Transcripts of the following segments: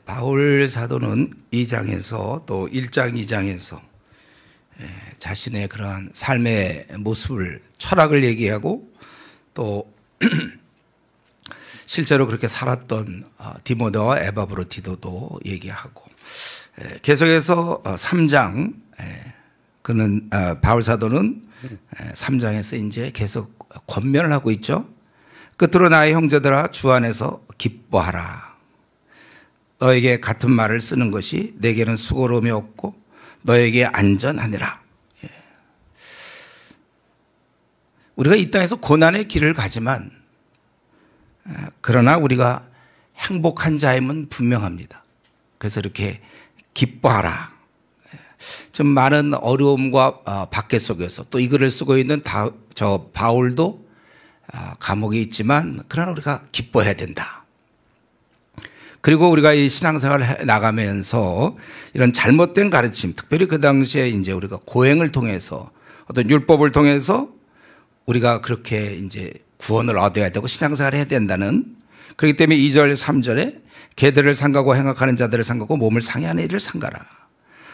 바울 사도는 2장에서 또 1장, 2장에서 자신의 그러한 삶의 모습을, 철학을 얘기하고 또 실제로 그렇게 살았던 디모데와 에바브로디도도 얘기하고, 계속해서 3장, 그는 바울 사도는 3장에서 이제 계속 권면을 하고 있죠. 끝으로 나의 형제들아, 주 안에서 기뻐하라. 너에게 같은 말을 쓰는 것이 내게는 수고로움이 없고 너에게 안전하니라. 우리가 이 땅에서 고난의 길을 가지만, 그러나 우리가 행복한 자임은 분명합니다. 그래서 이렇게 기뻐하라. 좀 많은 어려움과 박해 속에서 또 이 글을 쓰고 있는 저 바울도 감옥에 있지만, 그러나 우리가 기뻐해야 된다. 그리고 우리가 이 신앙생활을 해 나가면서 이런 잘못된 가르침, 특별히 그 당시에 이제 우리가 고행을 통해서, 어떤 율법을 통해서 우리가 그렇게 이제 구원을 얻어야 되고 신앙생활을 해야 된다는, 그렇기 때문에 2절, 3절에 개들을 삼가고 행악하는 자들을 삼가고 몸을 상해하는 이를 삼가라.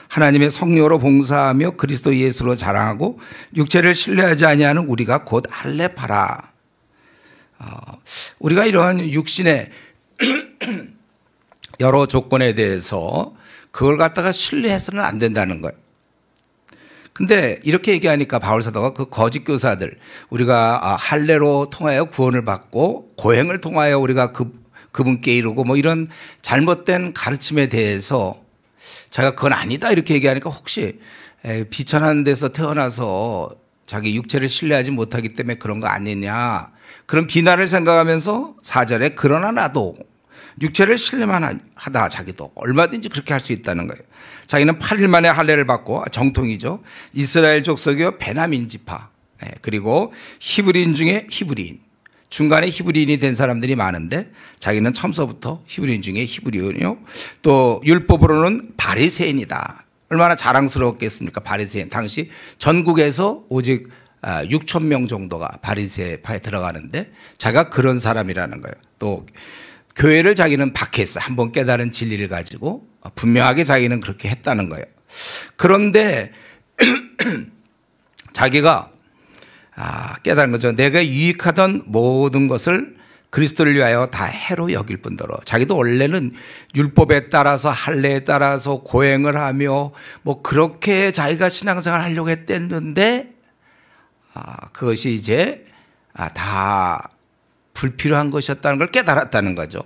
하나님의 성령으로 봉사하며 그리스도 예수로 자랑하고 육체를 신뢰하지 아니하는 우리가 곧 할례파라. 우리가 이러한 육신의 여러 조건에 대해서 그걸 갖다가 신뢰해서는 안 된다는 거예요. 근데 이렇게 얘기하니까 바울 사도가 그 거짓 교사들, 우리가 할례로 통하여 구원을 받고 고행을 통하여 우리가 그분께 이르고 뭐 이런 잘못된 가르침에 대해서 자기가 그건 아니다 이렇게 얘기하니까, 혹시 비천한 데서 태어나서 자기 육체를 신뢰하지 못하기 때문에 그런 거 아니냐, 그런 비난을 생각하면서 4절에 그러나 나도 육체를 신뢰만 하다 자기도 얼마든지 그렇게 할 수 있다는 거예요. 자기는 8일 만에 할례를 받고, 정통이죠, 이스라엘 족속이요 베냐민 지파, 그리고 히브리인 중에 히브리인, 중간에 히브리인이 된 사람들이 많은데 자기는 처음서부터 히브리인 중에 히브리인이요, 또 율법으로는 바리새인이다. 얼마나 자랑스러웠겠습니까? 바리새인, 당시 전국에서 오직 6천 명 정도가 바리새파에 들어가는데 자기가 그런 사람이라는 거예요. 또 교회를 자기는 박해했어. 한번 깨달은 진리를 가지고 분명하게 자기는 그렇게 했다는 거예요. 그런데 자기가 깨달은 거죠. 내가 유익하던 모든 것을 그리스도를 위하여 다 해로 여길 뿐더러, 자기도 원래는 율법에 따라서 할례에 따라서 고행을 하며 뭐 그렇게 자기가 신앙생활을 하려고 했댔는데, 그것이 이제 다 불필요한 것이었다는 걸 깨달았다는 거죠.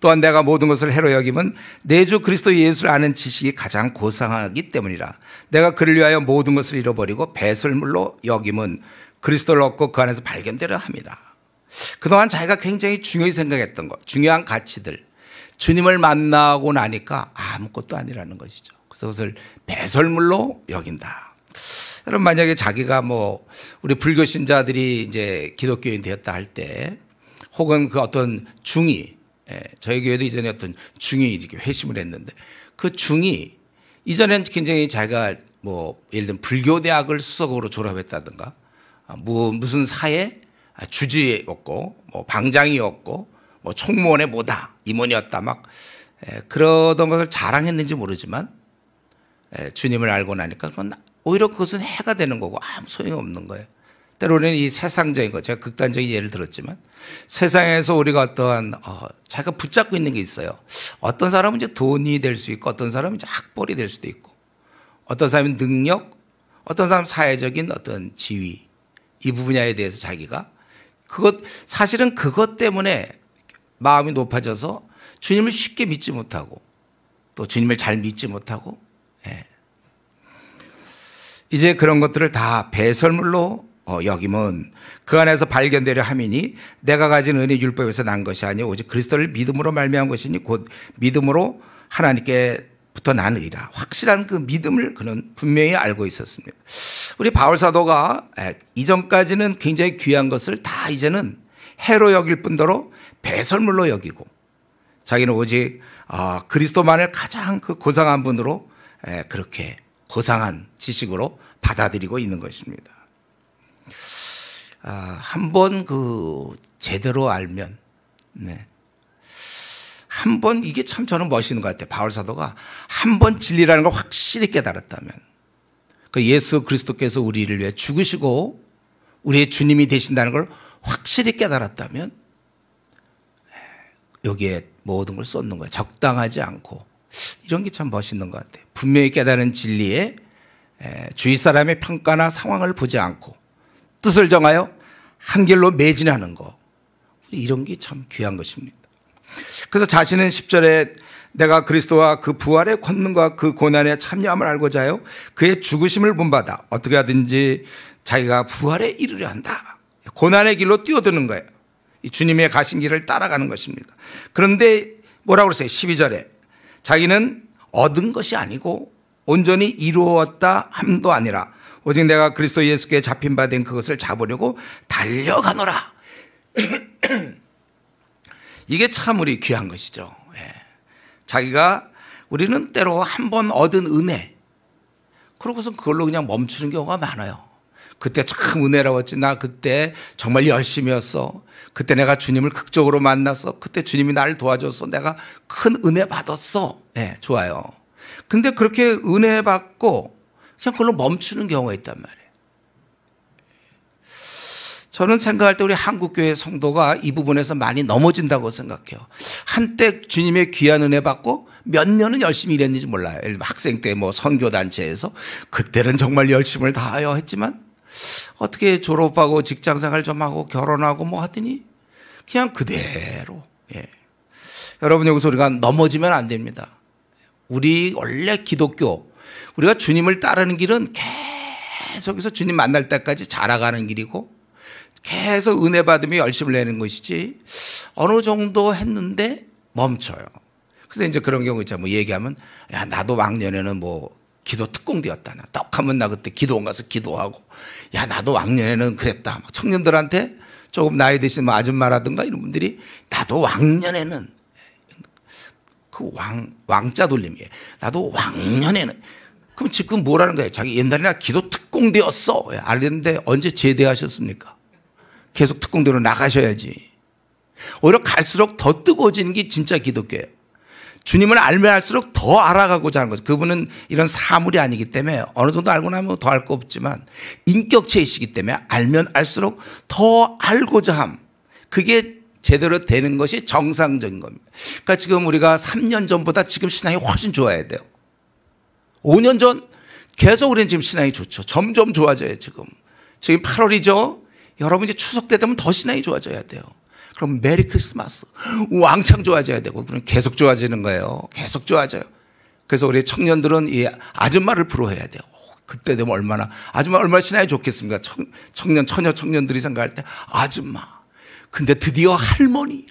또한 내가 모든 것을 해로 여김은 내 주 그리스도 예수를 아는 지식이 가장 고상하기 때문이라. 내가 그를 위하여 모든 것을 잃어버리고 배설물로 여김은 그리스도를 얻고 그 안에서 발견되려 합니다. 그동안 자기가 굉장히 중요히 생각했던 것, 중요한 가치들, 주님을 만나고 나니까 아무것도 아니라는 것이죠. 그래서 그것을 배설물로 여긴다. 여러분, 만약에 자기가 뭐 우리 불교 신자들이 이제 기독교인 되었다 할 때, 혹은 그 어떤 중이, 저희 교회도 이전에 어떤 중이 이렇게 회심을 했는데, 그 중이 이전엔 굉장히 자기가 뭐 예를 들면 불교대학을 수석으로 졸업했다든가, 무슨 사회 주지였고, 뭐 방장이었고, 뭐 총무원의 뭐다 임원이었다, 막 그러던 것을 자랑했는지 모르지만, 주님을 알고 나니까 그건 오히려 그것은 해가 되는 거고 아무 소용이 없는 거예요. 때로는 이 세상적인 것, 제가 극단적인 예를 들었지만, 세상에서 우리가 어떠한 자기가 붙잡고 있는 게 있어요. 어떤 사람은 이제 돈이 될 수 있고, 어떤 사람은 이제 학벌이 될 수도 있고, 어떤 사람은 능력, 어떤 사람은 사회적인 어떤 지위, 이 분야에 대해서 자기가 사실은 그것 때문에 마음이 높아져서 주님을 쉽게 믿지 못하고, 또 주님을 잘 믿지 못하고, 이제 그런 것들을 다 배설물로 여김은 그 안에서 발견되려 함이니 내가 가진 은혜 율법에서 난 것이 아니요 오직 그리스도를 믿음으로 말미암은 것이니 곧 믿음으로 하나님께부터 난 의라. 확실한 그 믿음을 그는 분명히 알고 있었습니다. 우리 바울 사도가 이전까지는 굉장히 귀한 것을 다 이제는 해로 여길 뿐더러 배설물로 여기고, 자기는 오직 그리스도만을 가장 그 고상한 분으로 그렇게 고상한 지식으로 받아들이고 있는 것입니다. 한번 제대로 알면, 한 번, 이게 참 저는 멋있는 것 같아요. 바울 사도가 한 번 진리라는 걸 확실히 깨달았다면, 그 예수 그리스도께서 우리를 위해 죽으시고 우리의 주님이 되신다는 걸 확실히 깨달았다면 여기에 모든 걸 쏟는 거예요. 적당하지 않고. 이런 게 참 멋있는 것 같아요. 분명히 깨달은 진리에 주위 사람의 평가나 상황을 보지 않고 뜻을 정하여 한 길로 매진하는 거, 이런 게 참 귀한 것입니다. 그래서 자신은 10절에 내가 그리스도와 그 부활의 권능과 그 고난의 참여함을 알고자 하여 그의 죽으심을 본받아 어떻게 하든지 자기가 부활에 이르려 한다. 고난의 길로 뛰어드는 거예요. 이 주님의 가신 길을 따라가는 것입니다. 그런데 뭐라고 그랬어요? 12절에 자기는 얻은 것이 아니고 온전히 이루었다 함도 아니라 오직 내가 그리스도 예수께 잡힌 바 된 그것을 잡으려고 달려가노라. 이게 참 우리 귀한 것이죠. 자기가, 우리는 때로 한 번 얻은 은혜, 그러고서 그걸로 그냥 멈추는 경우가 많아요. 그때 참 은혜로웠지. 나 그때 정말 열심히 했어. 그때 내가 주님을 극적으로 만났어. 그때 주님이 나를 도와줘서 내가 큰 은혜 받았어. 좋아요. 근데 그렇게 은혜 받고 그냥 그걸로 멈추는 경우가 있단 말이에요. 저는 생각할 때 우리 한국교회 성도가 이 부분에서 많이 넘어진다고 생각해요. 한때 주님의 귀한 은혜 받고 몇 년은 열심히 일했는지 몰라요. 학생 때 뭐 선교단체에서 그때는 정말 열심을 다하여 했지만 어떻게 졸업하고 직장생활 좀 하고 결혼하고 뭐 하더니 그냥 그대로. 여러분, 여기서 우리가 넘어지면 안 됩니다. 우리 원래 기독교, 우리가 주님을 따르는 길은 계속해서 주님 만날 때까지 자라가는 길이고 계속 은혜 받으며 열심을 내는 것이지 어느 정도 했는데 멈춰요. 그래서 이제 그런 경우 있잖아요. 뭐 얘기하면 야, 나도 왕년에는 뭐 기도 특공대였다. 나 떡하면 나 그때 기도원 가서 기도하고, 야, 나도 왕년에는 그랬다. 청년들한테 조금 나이 드신 뭐 아줌마라든가 이런 분들이 나도 왕년에는, 그 왕자 돌림이에요. 나도 왕년에는. 그럼 지금 뭐라는 거예요? 자기 옛날에 나 기도 특공대였어. 알겠는데 언제 제대하셨습니까? 계속 특공대로 나가셔야지. 오히려 갈수록 더 뜨거워지는 게 진짜 기독교예요. 주님을 알면 알수록 더 알아가고자 하는 거죠. 그분은 이런 사물이 아니기 때문에 어느 정도 알고 나면 더 알 거 없지만 인격체이시기 때문에 알면 알수록 더 알고자 함. 그게 제대로 되는 것이 정상적인 겁니다. 그러니까 지금 우리가 3년 전보다 지금 신앙이 훨씬 좋아야 돼요. 5년 전 계속 우리는 지금 신앙이 좋죠. 점점 좋아져요. 지금 8월이죠. 여러분 이제 추석 때 되면 더 신앙이 좋아져야 돼요. 그럼 메리 크리스마스 왕창 좋아져야 되고, 그럼 계속 좋아지는 거예요. 계속 좋아져요. 그래서 우리 청년들은 이 아줌마를 부러워해야 돼요. 그때 되면 아줌마 얼마나 신앙이 좋겠습니까? 처녀 청년들이 생각할 때 아줌마. 근데 드디어 할머니.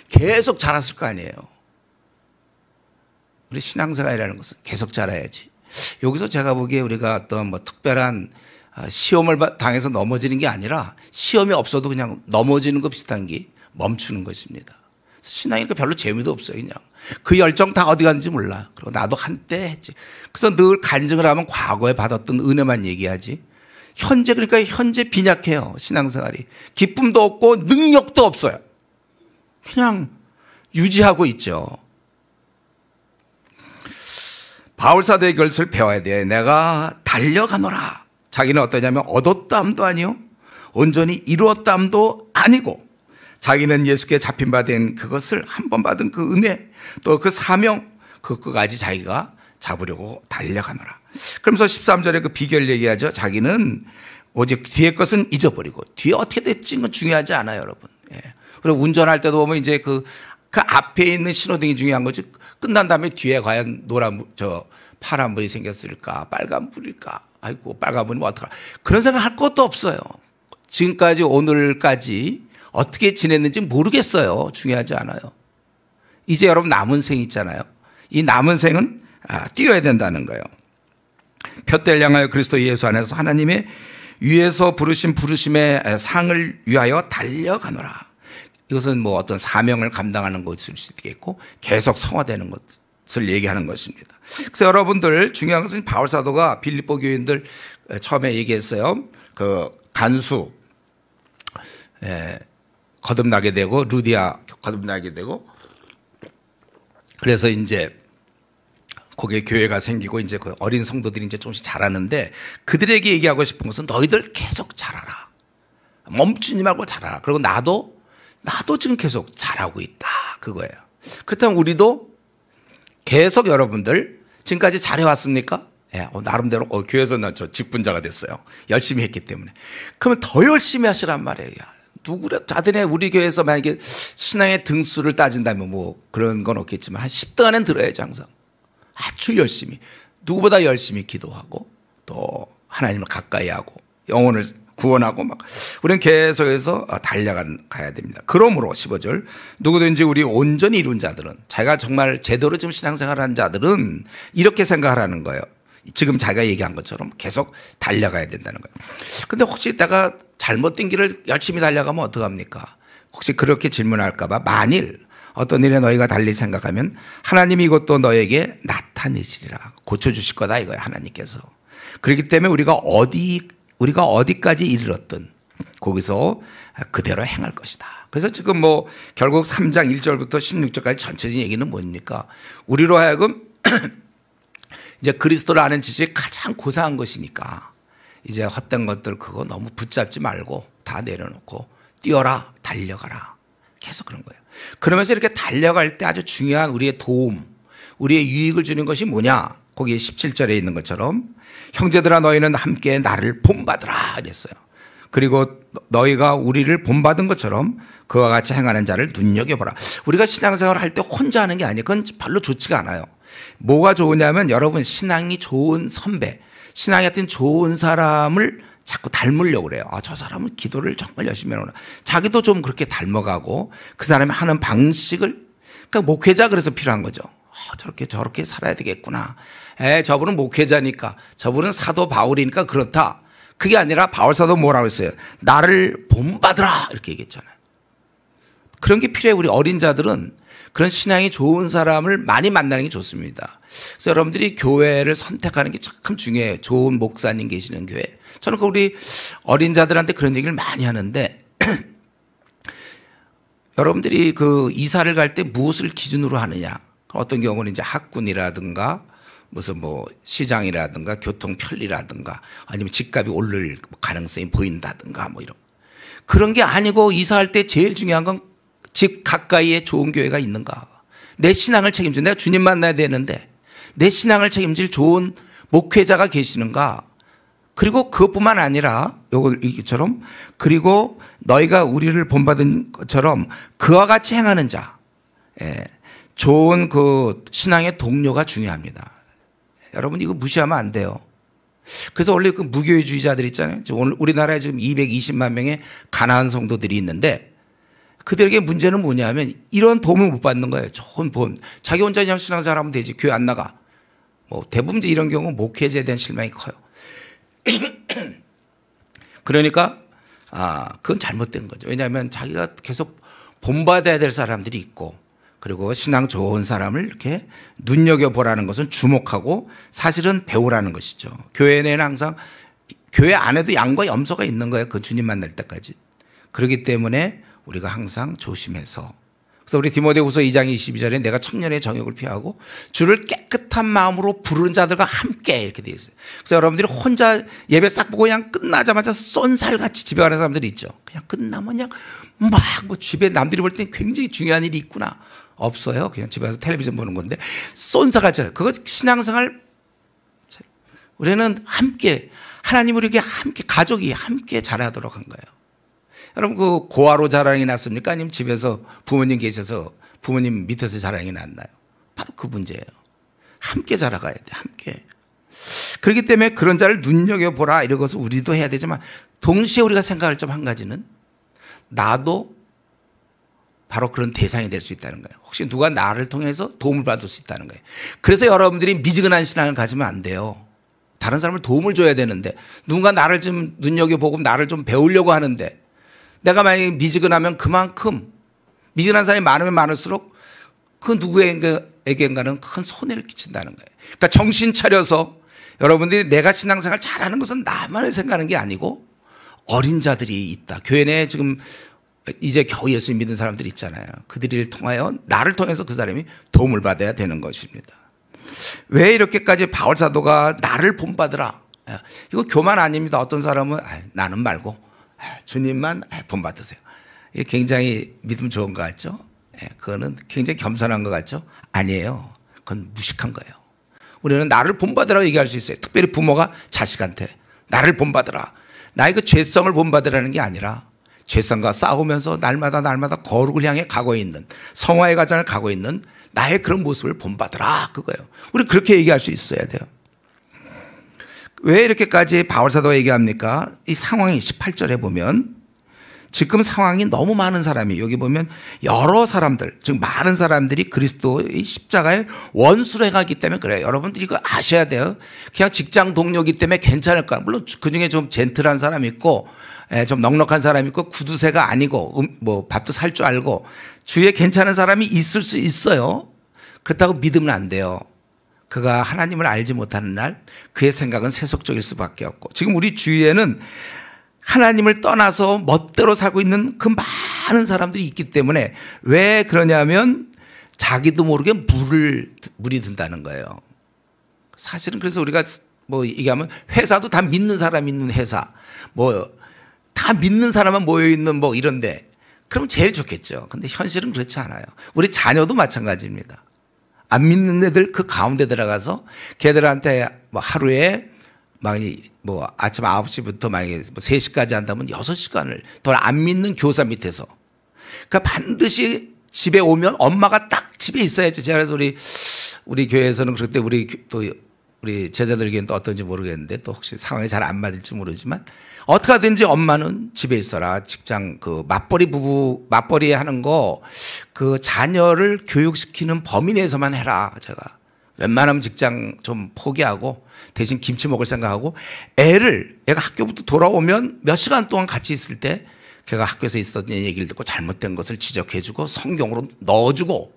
계속 자랐을 거 아니에요. 우리 신앙생활이라는 것은 계속 자라야지. 여기서 제가 보기에 우리가 어떤 뭐 특별한 시험을 당해서 넘어지는 게 아니라 시험이 없어도 그냥 넘어지는 것 비슷한 게 멈추는 것입니다. 신앙이니까 별로 재미도 없어요. 그냥 그 열정 다 어디 갔는지 몰라. 그리고 나도 한때 했지. 그래서 늘 간증을 하면 과거에 받았던 은혜만 얘기하지, 현재, 그러니까 현재 빈약해요. 신앙생활이 기쁨도 없고 능력도 없어요. 그냥 유지하고 있죠. 바울 사도의 것을 배워야 돼요. 내가 달려가노라. 자기는 어떠냐면 얻었다함도 아니요, 온전히 이루었다함도 아니고, 자기는 예수께 잡힌 바 된 그것을 한 번 받은 그 은혜, 또 그 사명, 그것까지 자기가 잡으려고 달려가노라. 그러면서 13절에 그 비결 얘기하죠. 자기는 오직 뒤의 것은 잊어버리고, 뒤에 어떻게 됐지 건 중요하지 않아요, 여러분. 그리고 운전할 때도 보면 이제 그 앞에 있는 신호등이 중요한 거지, 끝난 다음에 뒤에 과연 파란불이 생겼을까, 빨간불일까, 아이고 빨간불이면 어떡하나, 그런 생각 할 것도 없어요. 지금까지 오늘까지 어떻게 지냈는지 모르겠어요. 중요하지 않아요. 이제 여러분 남은 생 있잖아요. 이 남은 생은 뛰어야 된다는 거예요. 표대를 향하여 그리스도 예수 안에서 하나님의 위에서 부르신 부르심의 상을 위하여 달려가노라. 이것은 뭐 어떤 사명을 감당하는 것일 수도 있겠고 계속 성화되는 것을 얘기하는 것입니다. 그래서 여러분들 중요한 것은 바울 사도가 빌립보 교인들 처음에 얘기했어요. 그 간수 거듭나게 되고 루디아 거듭나게 되고 그래서 이제 거기에 교회가 생기고 이제 그 어린 성도들이 이제 조금씩 자라는데 그들에게 얘기하고 싶은 것은 너희들 계속 자라라. 멈추지 말고 자라라. 그리고 나도 지금 계속 자라고 있다. 그거예요. 그렇다면 우리도 계속 여러분들 지금까지 잘해왔습니까? 예, 나름대로 교회에서 저 직분자가 됐어요. 열심히 했기 때문에. 그러면 더 열심히 하시란 말이에요. 누구라 자든에 우리 교회에서 만약에 신앙의 등수를 따진다면 뭐 그런 건 없겠지만 한 10등 안에는 들어야지 항상. 아주 열심히 누구보다 열심히 기도하고 또 하나님을 가까이 하고 영혼을 구원하고 막 우리는 계속해서 달려가야 됩니다. 그러므로 15절 누구든지 우리 온전히 이룬 자들은 자기가 정말 제대로 지금 신앙생활하는 자들은 이렇게 생각하라는 거예요. 지금 자기가 얘기한 것처럼 계속 달려가야 된다는 거예요. 근데 혹시 내가 잘못된 길을 열심히 달려가면 어떡합니까? 혹시 그렇게 질문할까 봐 만일 어떤 일에 너희가 달리 생각하면 하나님이 이것도 너에게 나타내시리라. 고쳐주실 거다 이거예요. 하나님께서. 그렇기 때문에 우리가 어디까지 이르렀든 거기서 그대로 행할 것이다. 그래서 지금 뭐 결국 3장 1절부터 16절까지 전체적인 얘기는 뭡니까? 우리로 하여금 이제 그리스도를 아는 지식이 가장 고사한 것이니까 이제 헛된 것들 그거 너무 붙잡지 말고 다 내려놓고 뛰어라, 달려가라. 계속 그런 거예요. 그러면서 이렇게 달려갈 때 아주 중요한 우리의 도움, 우리의 유익을 주는 것이 뭐냐? 거기 17절에 있는 것처럼 형제들아 너희는 함께 나를 본받으라 그랬어요. 그리고 너희가 우리를 본받은 것처럼 그와 같이 행하는 자를 눈여겨보라. 우리가 신앙생활을 할 때 혼자 하는 게 아니에요. 그건 별로 좋지가 않아요. 뭐가 좋으냐면 여러분 신앙이 좋은 선배, 신앙이 하여튼 좋은 사람을 자꾸 닮으려고 그래요. 저 사람은 기도를 정말 열심히 하구나. 자기도 좀 그렇게 닮아가고 그 사람이 하는 방식을 그러니까 목회자 그래서 필요한 거죠. 저렇게 살아야 되겠구나. 저분은 목회자니까 저분은 사도 바울이니까 그렇다. 그게 아니라 바울 사도 뭐라고 했어요? 나를 본받으라 이렇게 얘기했잖아요. 그런 게 필요해요. 우리 어린 자들은 그런 신앙이 좋은 사람을 많이 만나는 게 좋습니다. 그래서 여러분들이 교회를 선택하는 게 참 중요해요. 좋은 목사님 계시는 교회. 저는 우리 어린 자들한테 그런 얘기를 많이 하는데 여러분들이 그 이사를 갈 때 무엇을 기준으로 하느냐. 어떤 경우는 이제 학군이라든가 무슨 뭐 시장이라든가 교통 편리라든가 아니면 집값이 오를 가능성이 보인다든가 뭐 이런 그런 게 아니고 이사할 때 제일 중요한 건 집 가까이에 좋은 교회가 있는가. 내 신앙을 책임져. 내가 주님 만나야 되는데 내 신앙을 책임질 좋은 목회자가 계시는가. 그리고 그것뿐만 아니라 이처럼 그리고 너희가 우리를 본받은 것처럼 그와 같이 행하는 자. 좋은 그 신앙의 동료가 중요합니다. 여러분 이거 무시하면 안 돼요. 그래서 원래 그 무교회주의자들 있잖아요. 오늘 우리나라에 지금 220만 명의 가난한 성도들이 있는데 그들에게 문제는 뭐냐면 이런 도움을 못 받는 거예요. 좋은 본. 자기 혼자 그냥 신앙생활하면 되지. 교회 안 나가. 뭐 대부분 이제 이런 경우 목회자에 대한 실망이 커요. 그러니까 그건 잘못된 거죠. 왜냐하면 자기가 계속 본받아야 될 사람들이 있고 그리고 신앙 좋은 사람을 이렇게 눈여겨보라는 것은 주목하고 사실은 배우라는 것이죠. 교회 내에는 항상 교회 안에도 양과 염소가 있는 거예요. 그 주님 만날 때까지. 그렇기 때문에 우리가 항상 조심해서 그래서 우리 디모데후서 2장 22절에 내가 청년의 정욕을 피하고 주를 깨끗한 마음으로 부르는 자들과 함께 이렇게 되어 있어요. 그래서 여러분들이 혼자 예배 싹 보고 그냥 끝나자마자 쏜살같이 집에 가는 사람들이 있죠. 그냥 끝나면 그냥 막 뭐 집에 남들이 볼 땐 굉장히 중요한 일이 있구나. 없어요. 그냥 집에 가서 텔레비전 보는 건데 쏜살같이 그거 신앙생활 우리는 함께 하나님 우리에게 함께 가족이 함께 자라도록 한 거예요. 여러분 그 고아로 자랑이 났습니까? 아니면 집에서 부모님 계셔서 부모님 밑에서 자랑이 났나요? 바로 그 문제예요. 함께 자라가야 돼. 함께. 그렇기 때문에 그런 자를 눈여겨보라 이런 것을 우리도 해야 되지만 동시에 우리가 생각할 점 한 가지는 나도 바로 그런 대상이 될 수 있다는 거예요. 혹시 누가 나를 통해서 도움을 받을 수 있다는 거예요. 그래서 여러분들이 미지근한 신앙을 가지면 안 돼요. 다른 사람을 도움을 줘야 되는데 누군가 나를 좀 눈여겨보고 나를 좀 배우려고 하는데 내가 만약에 미지근하면 그만큼 미지근한 사람이 많으면 많을수록 그 누구에게인가는 큰 손해를 끼친다는 거예요. 그러니까 정신 차려서 여러분들이 내가 신앙생활 잘하는 것은 나만을 생각하는 게 아니고 어린 자들이 있다. 교회 내에 지금 이제 겨우 예수 믿는 사람들 있잖아요. 그들을 통하여 나를 통해서 그 사람이 도움을 받아야 되는 것입니다. 왜 이렇게까지 바울 사도가 나를 본받으라. 이거 교만 아닙니다. 어떤 사람은 나는 말고 주님만 본받으세요. 이게 굉장히 믿음 좋은 것 같죠? 그거는 굉장히 겸손한 것 같죠? 아니에요. 그건 무식한 거예요. 우리는 나를 본받으라고 얘기할 수 있어요. 특별히 부모가 자식한테 나를 본받으라. 나의 그 죄성을 본받으라는 게 아니라 죄성과 싸우면서 날마다 거룩을 향해 가고 있는, 성화의 과정을 가고 있는 나의 그런 모습을 본받으라, 그거예요. 우리 그렇게 얘기할 수 있어야 돼요. 왜 이렇게까지 바울 사도가 얘기합니까? 이 상황이 18절에 보면 지금 상황이 너무 많은 사람이, 여기 보면 여러 사람들, 즉 많은 사람들이 그리스도의 십자가의 원수로 행하기 때문에 그래요. 여러분들이 이거 아셔야 돼요. 그냥 직장 동료이기 때문에 괜찮을까? 물론 그중에 좀 젠틀한 사람이 있고 좀 넉넉한 사람이 있고 구두쇠가 아니고 뭐 밥도 살 줄 알고 주위에 괜찮은 사람이 있을 수 있어요. 그렇다고 믿으면 안 돼요. 그가 하나님을 알지 못하는 날 그의 생각은 세속적일 수밖에 없고, 지금 우리 주위에는 하나님을 떠나서 멋대로 살고 있는 그 많은 사람들이 있기 때문에, 왜 그러냐면 자기도 모르게 물이 든다는 거예요. 사실은 그래서 우리가 뭐 얘기하면 회사도 다 믿는 사람 있는 회사, 뭐 다 믿는 사람만 모여 있는 뭐 이런데, 그럼 제일 좋겠죠. 근데 현실은 그렇지 않아요. 우리 자녀도 마찬가지입니다. 안 믿는 애들 그 가운데 들어가서 걔들한테 뭐 하루에 뭐 아침 9시부터 만약에 뭐 3시까지 한다면 6시간을 더 안 믿는 교사 밑에서, 그러니까 반드시 집에 오면 엄마가 딱 집에 있어야지. 제가 그래서 우리 교회에서는 그때 우리 제자들에게는 또 어떤지 모르겠는데, 또 혹시 상황이 잘 안 맞을지 모르지만 어떻게 하든지 엄마는 집에 있어라. 직장 그 맞벌이 하는 거 그 자녀를 교육시키는 범위 내에서만 해라. 제가 웬만하면 직장 좀 포기하고 대신 김치 먹을 생각하고, 애가 학교부터 돌아오면 몇 시간 동안 같이 있을 때 걔가 학교에서 있었던 얘기를 듣고 잘못된 것을 지적해주고 성경으로 넣어주고,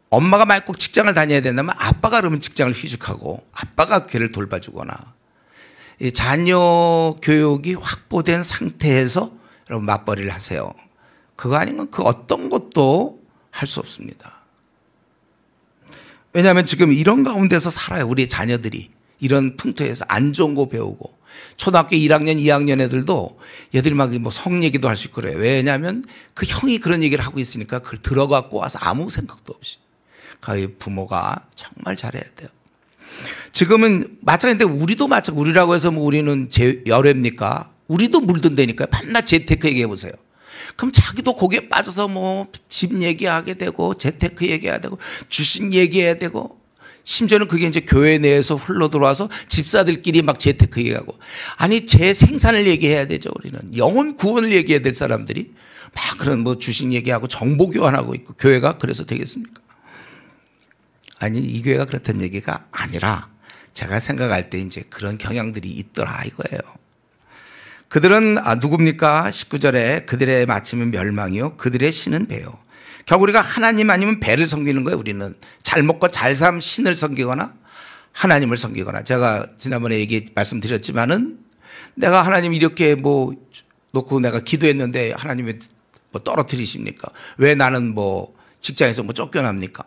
엄마가 만약 꼭 직장을 다녀야 된다면 아빠가 그러면 직장을 휴직하고 아빠가 걔를 돌봐주거나, 자녀 교육이 확보된 상태에서 여러분 맞벌이를 하세요. 그거 아니면 그 어떤 것도 할 수 없습니다. 왜냐하면 지금 이런 가운데서 살아요. 우리 자녀들이 이런 풍토에서 안 좋은 거 배우고, 초등학교 1학년 2학년 애들도 얘들이 막 뭐 성 얘기도 할 수 있고 그래요. 왜냐하면 그 형이 그런 얘기를 하고 있으니까 그걸 들어갖고 와서 아무 생각도 없이. 그 부모가 정말 잘해야 돼요. 지금은 마찬가지인데 우리도 우리라고 해서 뭐 우리는 열애입니까? 우리도 물든다니까요. 밤낮 재테크 얘기해 보세요. 그럼 자기도 거기에 빠져서 뭐 집 얘기하게 되고 재테크 얘기해야 되고 주식 얘기해야 되고, 심지어는 그게 이제 교회 내에서 흘러 들어와서 집사들끼리 막 재테크 얘기하고, 아니 재생산을 얘기해야 되죠. 우리는 영혼 구원을 얘기해야 될 사람들이 막 그런 뭐 주식 얘기하고 정보 교환하고 있고, 교회가 그래서 되겠습니까? 아니, 이 교회가 그렇다는 얘기가 아니라 제가 생각할 때 이제 그런 경향들이 있더라 이거예요. 그들은 누굽니까? 19절에 그들의 마침은 멸망이요 그들의 신은 배요. 결국 우리가 하나님 아니면 배를 섬기는 거예요. 우리는 잘 먹고 잘 삶 신을 섬기거나 하나님을 섬기거나. 제가 지난번에 말씀드렸지만은 내가 하나님 이렇게 뭐 놓고 내가 기도했는데 하나님이 뭐 떨어뜨리십니까? 왜 나는 뭐 직장에서 뭐 쫓겨납니까?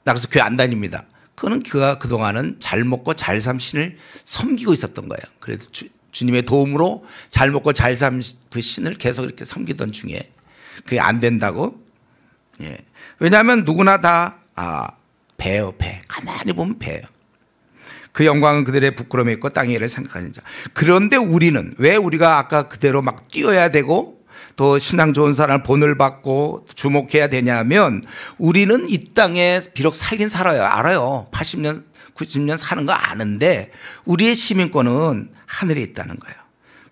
나 그래서 교회 안 다닙니다. 그가 그동안은 잘 먹고 잘 삶 신을 섬기고 있었던 거예요. 그래서 주님의 도움으로 잘 먹고 잘 삶 그 신을 계속 이렇게 섬기던 중에 그게 안 된다고. 왜냐하면 누구나 다 배요, 배. 가만히 보면 배예요. 그 영광은 그들의 부끄러움에 있고 땅의 일을 생각하는 자. 그런데 우리는 왜 우리가 아까 그대로 막 뛰어야 되고 또 신앙 좋은 사람을 본을 받고 주목해야 되냐면, 우리는 이 땅에 비록 살긴 살아요. 알아요. 80년 90년 사는 거 아는데 우리의 시민권은 하늘에 있다는 거예요.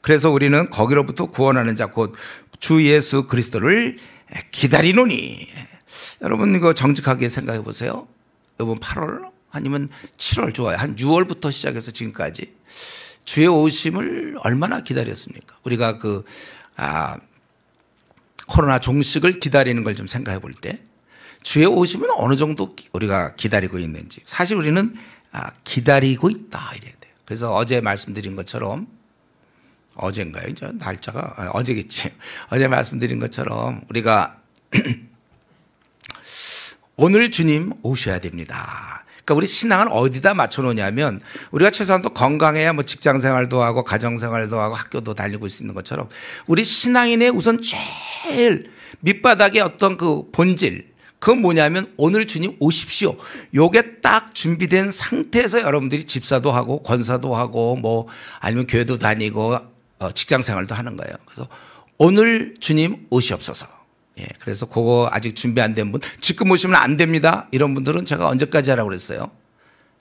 그래서 우리는 거기로부터 구원하는 자 곧 주 예수 그리스도를 기다리노니. 여러분 이거 정직하게 생각해 보세요. 이번 8월 아니면 7월, 좋아요. 한 6월부터 시작해서 지금까지 주의 오심을 얼마나 기다렸습니까? 우리가 코로나 종식을 기다리는 걸 좀 생각해 볼 때 주의 오심은 어느 정도 우리가 기다리고 있는지, 사실 우리는 기다리고 있다 이래야 돼요. 그래서 어제 말씀드린 것처럼 어젠가요? 이제 날짜가 어제겠지. 어제 말씀드린 것처럼 우리가 오늘 주님 오셔야 됩니다. 그러니까 우리 신앙은 어디다 맞춰놓냐면 우리가 최소한 또 건강해야 뭐 직장 생활도 하고 가정 생활도 하고 학교도 다니고 있는 것처럼 우리 신앙인의 우선 제일 밑바닥의 어떤 그 본질, 그건 뭐냐면 오늘 주님 오십시오. 요게 딱 준비된 상태에서 여러분들이 집사도 하고 권사도 하고 뭐 아니면 교회도 다니고 직장 생활도 하는 거예요. 그래서 오늘 주님 오시옵소서. 예, 그래서 그거 아직 준비 안 된 분, 지금 오시면 안 됩니다. 이런 분들은 제가 언제까지 하라고 그랬어요?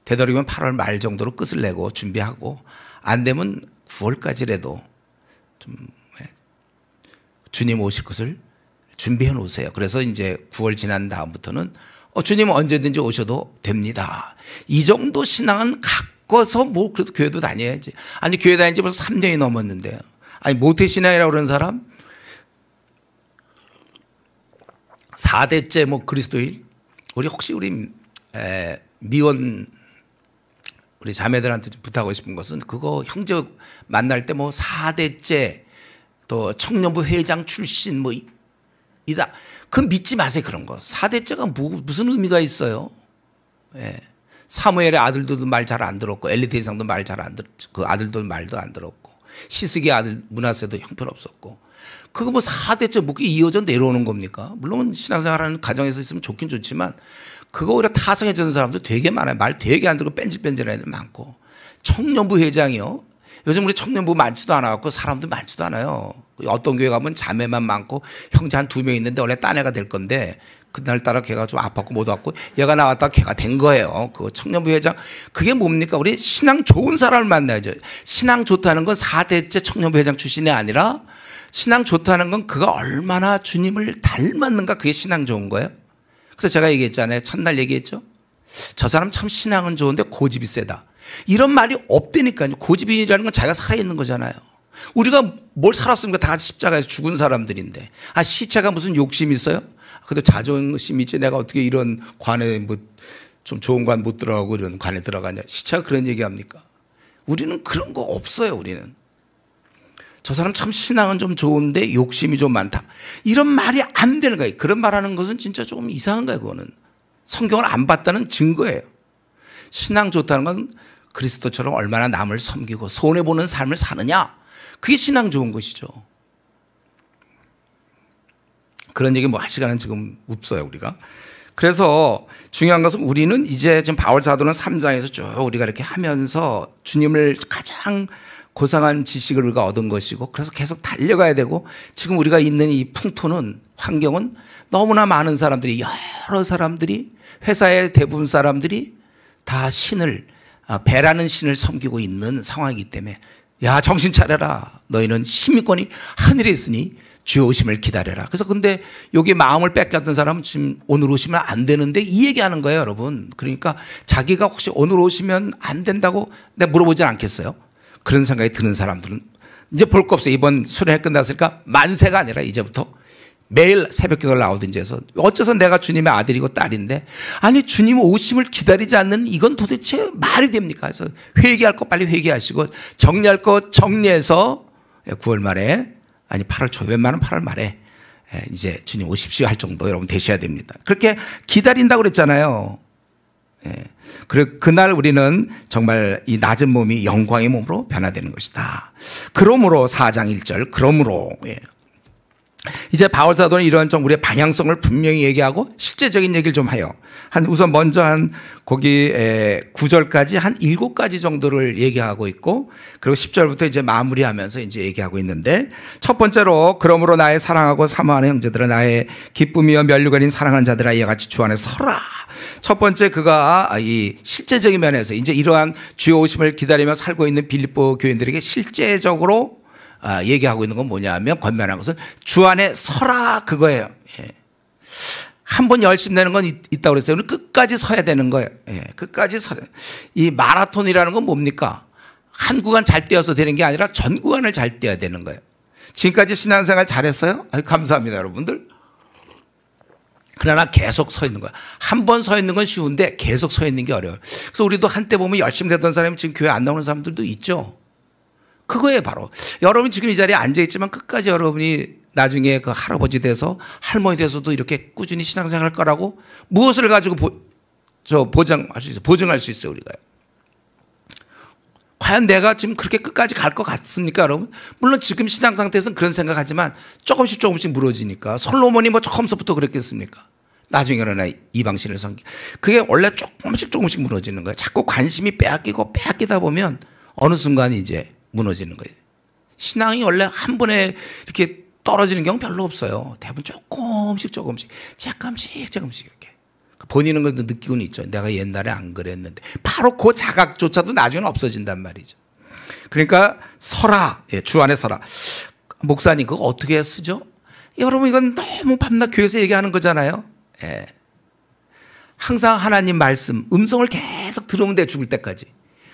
되도록이면 8월 말 정도로 끝을 내고 준비하고, 안 되면 9월까지라도 좀 주님 오실 것을 준비해 놓으세요. 그래서 이제 9월 지난 다음부터는 주님은 언제든지 오셔도 됩니다. 이 정도 신앙은 갖고서 뭐 그래도 교회도 다녀야지. 아니 교회 다닌 지 벌써 3년이 넘었는데, 아니 모태신앙이라고 그러는 사람 4대째 뭐 그리스도인, 우리 혹시 우리 미혼 우리 자매들한테 좀 부탁하고 싶은 것은 그거 형제 만날 때 뭐 4대째 또 청년부 회장 출신 뭐 이다, 그건 믿지 마세요. 그런 거 4대째가 무슨 의미가 있어요? 예. 사무엘의 아들도 말 잘 안 들었고 엘리 대장도 말 잘 안 들었고 그 아들도 말도 안 들었고 시스기 아들 므낫세도 형편없었고, 그거 뭐 4대째 뭐 이어져 내려오는 겁니까? 물론 신앙생활하는 가정에서 있으면 좋긴 좋지만 그거 오히려 타성해지는 사람도 되게 많아요. 말 되게 안 들고 뺀질뺀질한 애들 많고. 청년부 회장이요, 요즘 우리 청년부 많지도 않아갖고 사람도 많지도 않아요. 어떤 교회 가면 자매만 많고 형제 한 2명 있는데 원래 딴 애가 될 건데 그날따라 걔가 좀 아팠고 못 왔고 얘가 나왔다가 걔가 된 거예요. 그 청년부 회장, 그게 뭡니까? 우리 신앙 좋은 사람을 만나야죠. 신앙 좋다는 건 4대째 청년부 회장 출신이 아니라 신앙 좋다는 건 그가 얼마나 주님을 닮았는가, 그게 신앙 좋은 거예요. 그래서 제가 얘기했잖아요. 첫날 얘기했죠. 저 사람 참 신앙은 좋은데 고집이 세다. 이런 말이 없다니까요. 고집이라는 건 자기가 살아있는 거잖아요. 우리가 뭘 살았습니까? 다 십자가에서 죽은 사람들인데. 시체가 무슨 욕심이 있어요? 그래도 자존심이 있지. 내가 어떻게 이런 관에 뭐 좀 좋은 관 못 들어가고 이런 관에 들어가냐. 시체가 그런 얘기 합니까? 우리는 그런 거 없어요. 우리는. 저 사람 참 신앙은 좀 좋은데 욕심이 좀 많다. 이런 말이 안 되는 거예요. 그런 말하는 것은 진짜 조금 이상한 거예요. 그거는 성경을 안 봤다는 증거예요. 신앙 좋다는 건 그리스도처럼 얼마나 남을 섬기고 손해보는 삶을 사느냐, 그게 신앙 좋은 것이죠. 그런 얘기 뭐 할 시간은 지금 없어요 우리가. 그래서 중요한 것은 우리는 이제 지금 바울 사도는 3장에서 쭉 우리가 이렇게 하면서 주님을 가장 고상한 지식을 우리가 얻은 것이고, 그래서 계속 달려가야 되고, 지금 우리가 있는 이 풍토는, 환경은 너무나 많은 사람들이, 여러 사람들이, 회사의 대부분 사람들이 다 신을, 배라는 신을 섬기고 있는 상황이기 때문에, 야 정신 차려라, 너희는 시민권이 하늘에 있으니 주의 오심을 기다려라. 그래서 근데 여기 마음을 뺏겼던 사람은 지금 오늘 오시면 안 되는데 이 얘기하는 거예요 여러분. 그러니까 자기가 혹시 오늘 오시면 안 된다고 내가 물어보진 않겠어요? 그런 생각이 드는 사람들은 이제 볼 거 없어요. 이번 수련회 끝났으니까 만세가 아니라 이제부터 매일 새벽기도를 나오든지 해서, 어째서 내가 주님의 아들이고 딸인데 아니 주님 오심을 기다리지 않는 이건 도대체 말이 됩니까? 그래서 회개할 거 빨리 회개하시고 정리할 거 정리해서 9월 말에, 아니 8월 초, 웬만하면 8월 말에 이제 주님 오십시오 할 정도 여러분 되셔야 됩니다. 그렇게 기다린다고 그랬잖아요. 그날 우리는 정말 이 낮은 몸이 영광의 몸으로 변화되는 것이다. 그러므로 4장 1절, 그러므로 이제 바울 사도는 이런 좀 우리의 방향성을 분명히 얘기하고 실제적인 얘기를 좀 해요. 우선 먼저 거기 9절까지 한 7가지 정도를 얘기하고 있고, 그리고 10절부터 이제 마무리하면서 이제 얘기하고 있는데, 첫 번째로 그러므로 나의 사랑하고 사모하는 형제들아, 나의 기쁨이여 면류관인 사랑하는 자들아, 이와 같이 주 안에 서라. 첫 번째 그가 이 실제적인 면에서 이제 이러한 주의 오심을 기다리며 살고 있는 빌립보 교인들에게 실제적으로 얘기하고 있는 건 뭐냐면, 권면하는 것은 주 안에 서라, 그거예요. 한 번 열심 내는 건 있다고 그랬어요. 우리 끝까지 서야 되는 거예요. 끝까지 서야. 이 마라톤이라는 건 뭡니까? 한 구간 잘 뛰어서 되는 게 아니라 전 구간을 잘 뛰어야 되는 거예요. 지금까지 신앙생활 잘했어요? 감사합니다 여러분들. 그러나 계속 서 있는 거야. 한 번 서 있는 건 쉬운데 계속 서 있는 게 어려워요. 그래서 우리도 한때 보면 열심히 되던 사람이 지금 교회 안 나오는 사람들도 있죠. 그거예요, 바로. 여러분 지금 이 자리에 앉아있지만 끝까지 여러분이 나중에 그 할아버지 돼서 할머니 돼서도 이렇게 꾸준히 신앙생활 할 거라고 무엇을 가지고 보장할 수 있어요? 보증할 수 있어요, 우리가요. 과연 내가 지금 그렇게 끝까지 갈 것 같습니까, 여러분? 물론 지금 신앙 상태에서는 그런 생각하지만 조금씩 무너지니까. 솔로몬이 뭐 처음서부터 그랬겠습니까? 나중에 일어나 이방신을 섬기. 그게 원래 조금씩 무너지는 거예요. 자꾸 관심이 빼앗기다 보면 어느 순간 이제 무너지는 거예요. 신앙이 원래 한 번에 이렇게 떨어지는 경우 별로 없어요. 대부분 조금씩 이렇게. 본인은 그래도 느끼고는 있죠. 내가 옛날에 안 그랬는데. 바로 그 자각조차도 나중에는 없어진단 말이죠. 그러니까 서라. 예, 주 안에 서라. 목사님 그거 어떻게 쓰죠? 여러분 이건 너무 밤낮 교회에서 얘기하는 거잖아요. 예. 항상 하나님 말씀 음성을 계속 들으면 돼, 죽을 때까지.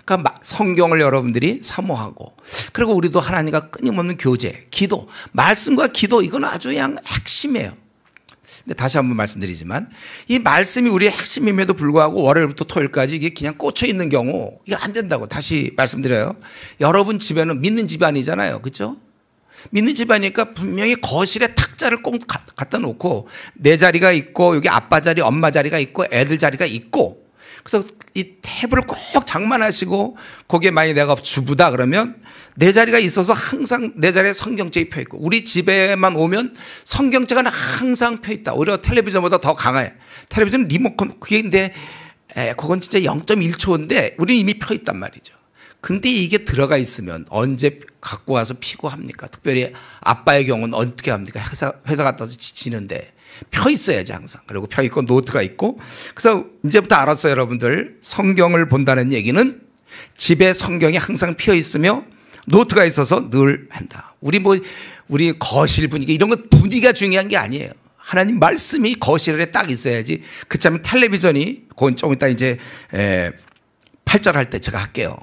그러니까 성경을 여러분들이 사모하고, 그리고 우리도 하나님과 끊임없는 교제, 기도, 말씀과 기도, 이건 아주 그냥 핵심이에요. 근데 다시 한번 말씀드리지만 이 말씀이 우리의 핵심임에도 불구하고 월요일부터 토요일까지 이게 그냥 꽂혀 있는 경우 이게 안 된다고 다시 말씀드려요. 여러분 집에는 믿는 집안이잖아요, 그렇죠? 믿는 집안이니까 분명히 거실에 탁자를 꼭 갖다 놓고 내 자리가 있고 여기 아빠 자리, 엄마 자리가 있고 애들 자리가 있고, 그래서 이 탭을 꼭 장만하시고 거기에 만약 내가 주부다 그러면 내 자리가 있어서 항상 내 자리에 성경책이 펴 있고, 우리 집에만 오면 성경책은 항상 펴 있다. 오히려 텔레비전보다 더 강해. 텔레비전 리모컨 그게 근데 그건 진짜 0.1초인데 우리는 이미 펴 있단 말이죠. 근데 이게 들어가 있으면 언제 갖고 와서 피고 합니까? 특별히 아빠의 경우는 어떻게 합니까? 회사 갔다 와서 지치는데 펴 있어야지 항상. 그리고 펴 있고 노트가 있고. 그래서 이제부터 알았어요, 여러분들. 성경을 본다는 얘기는 집에 성경이 항상 펴 있으며 노트가 있어서 늘 한다. 우리 거실 분위기 이런 것 분위기가 중요한 게 아니에요. 하나님 말씀이 거실에 딱 있어야지. 그렇다면 텔레비전이 그건 좀 이따 이제 8절 할 때 제가 할게요.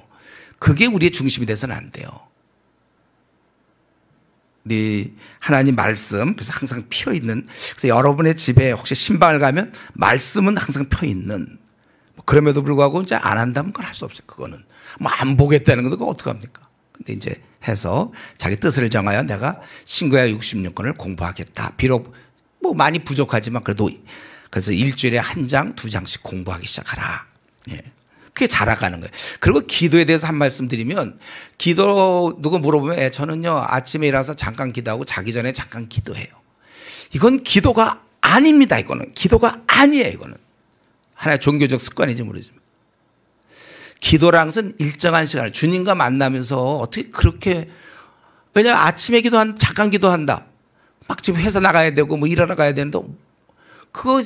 그게 우리의 중심이 돼서는 안 돼요. 우리 하나님 말씀, 그래서 항상 펴 있는. 그래서 여러분의 집에 혹시 신방을 가면 말씀은 항상 펴 있는. 그럼에도 불구하고 이제 안 한다면 그걸 할 수 없어요. 그거는 뭐 안 보겠다는 것도 어떡합니까? 근데 이제 해서 자기 뜻을 정하여 내가 신구약 66권을 공부하겠다. 비록 뭐 많이 부족하지만 그래도 그래서 일주일에 한 장, 두 장씩 공부하기 시작하라. 예. 그게 자라가는 거예요. 그리고 기도에 대해서 한 말씀 드리면, 기도 누구 물어보면 저는요 아침에 일어나서 잠깐 기도하고 자기 전에 잠깐 기도해요. 이건 기도가 아닙니다. 이거는 기도가 아니에요. 이거는 하나의 종교적 습관인지 모르지만 기도라는 것은 일정한 시간을 주님과 만나면서 어떻게 그렇게, 왜냐하면 아침에 잠깐 기도한다. 막 지금 회사 나가야 되고 뭐 일하러 가야 되는데 그거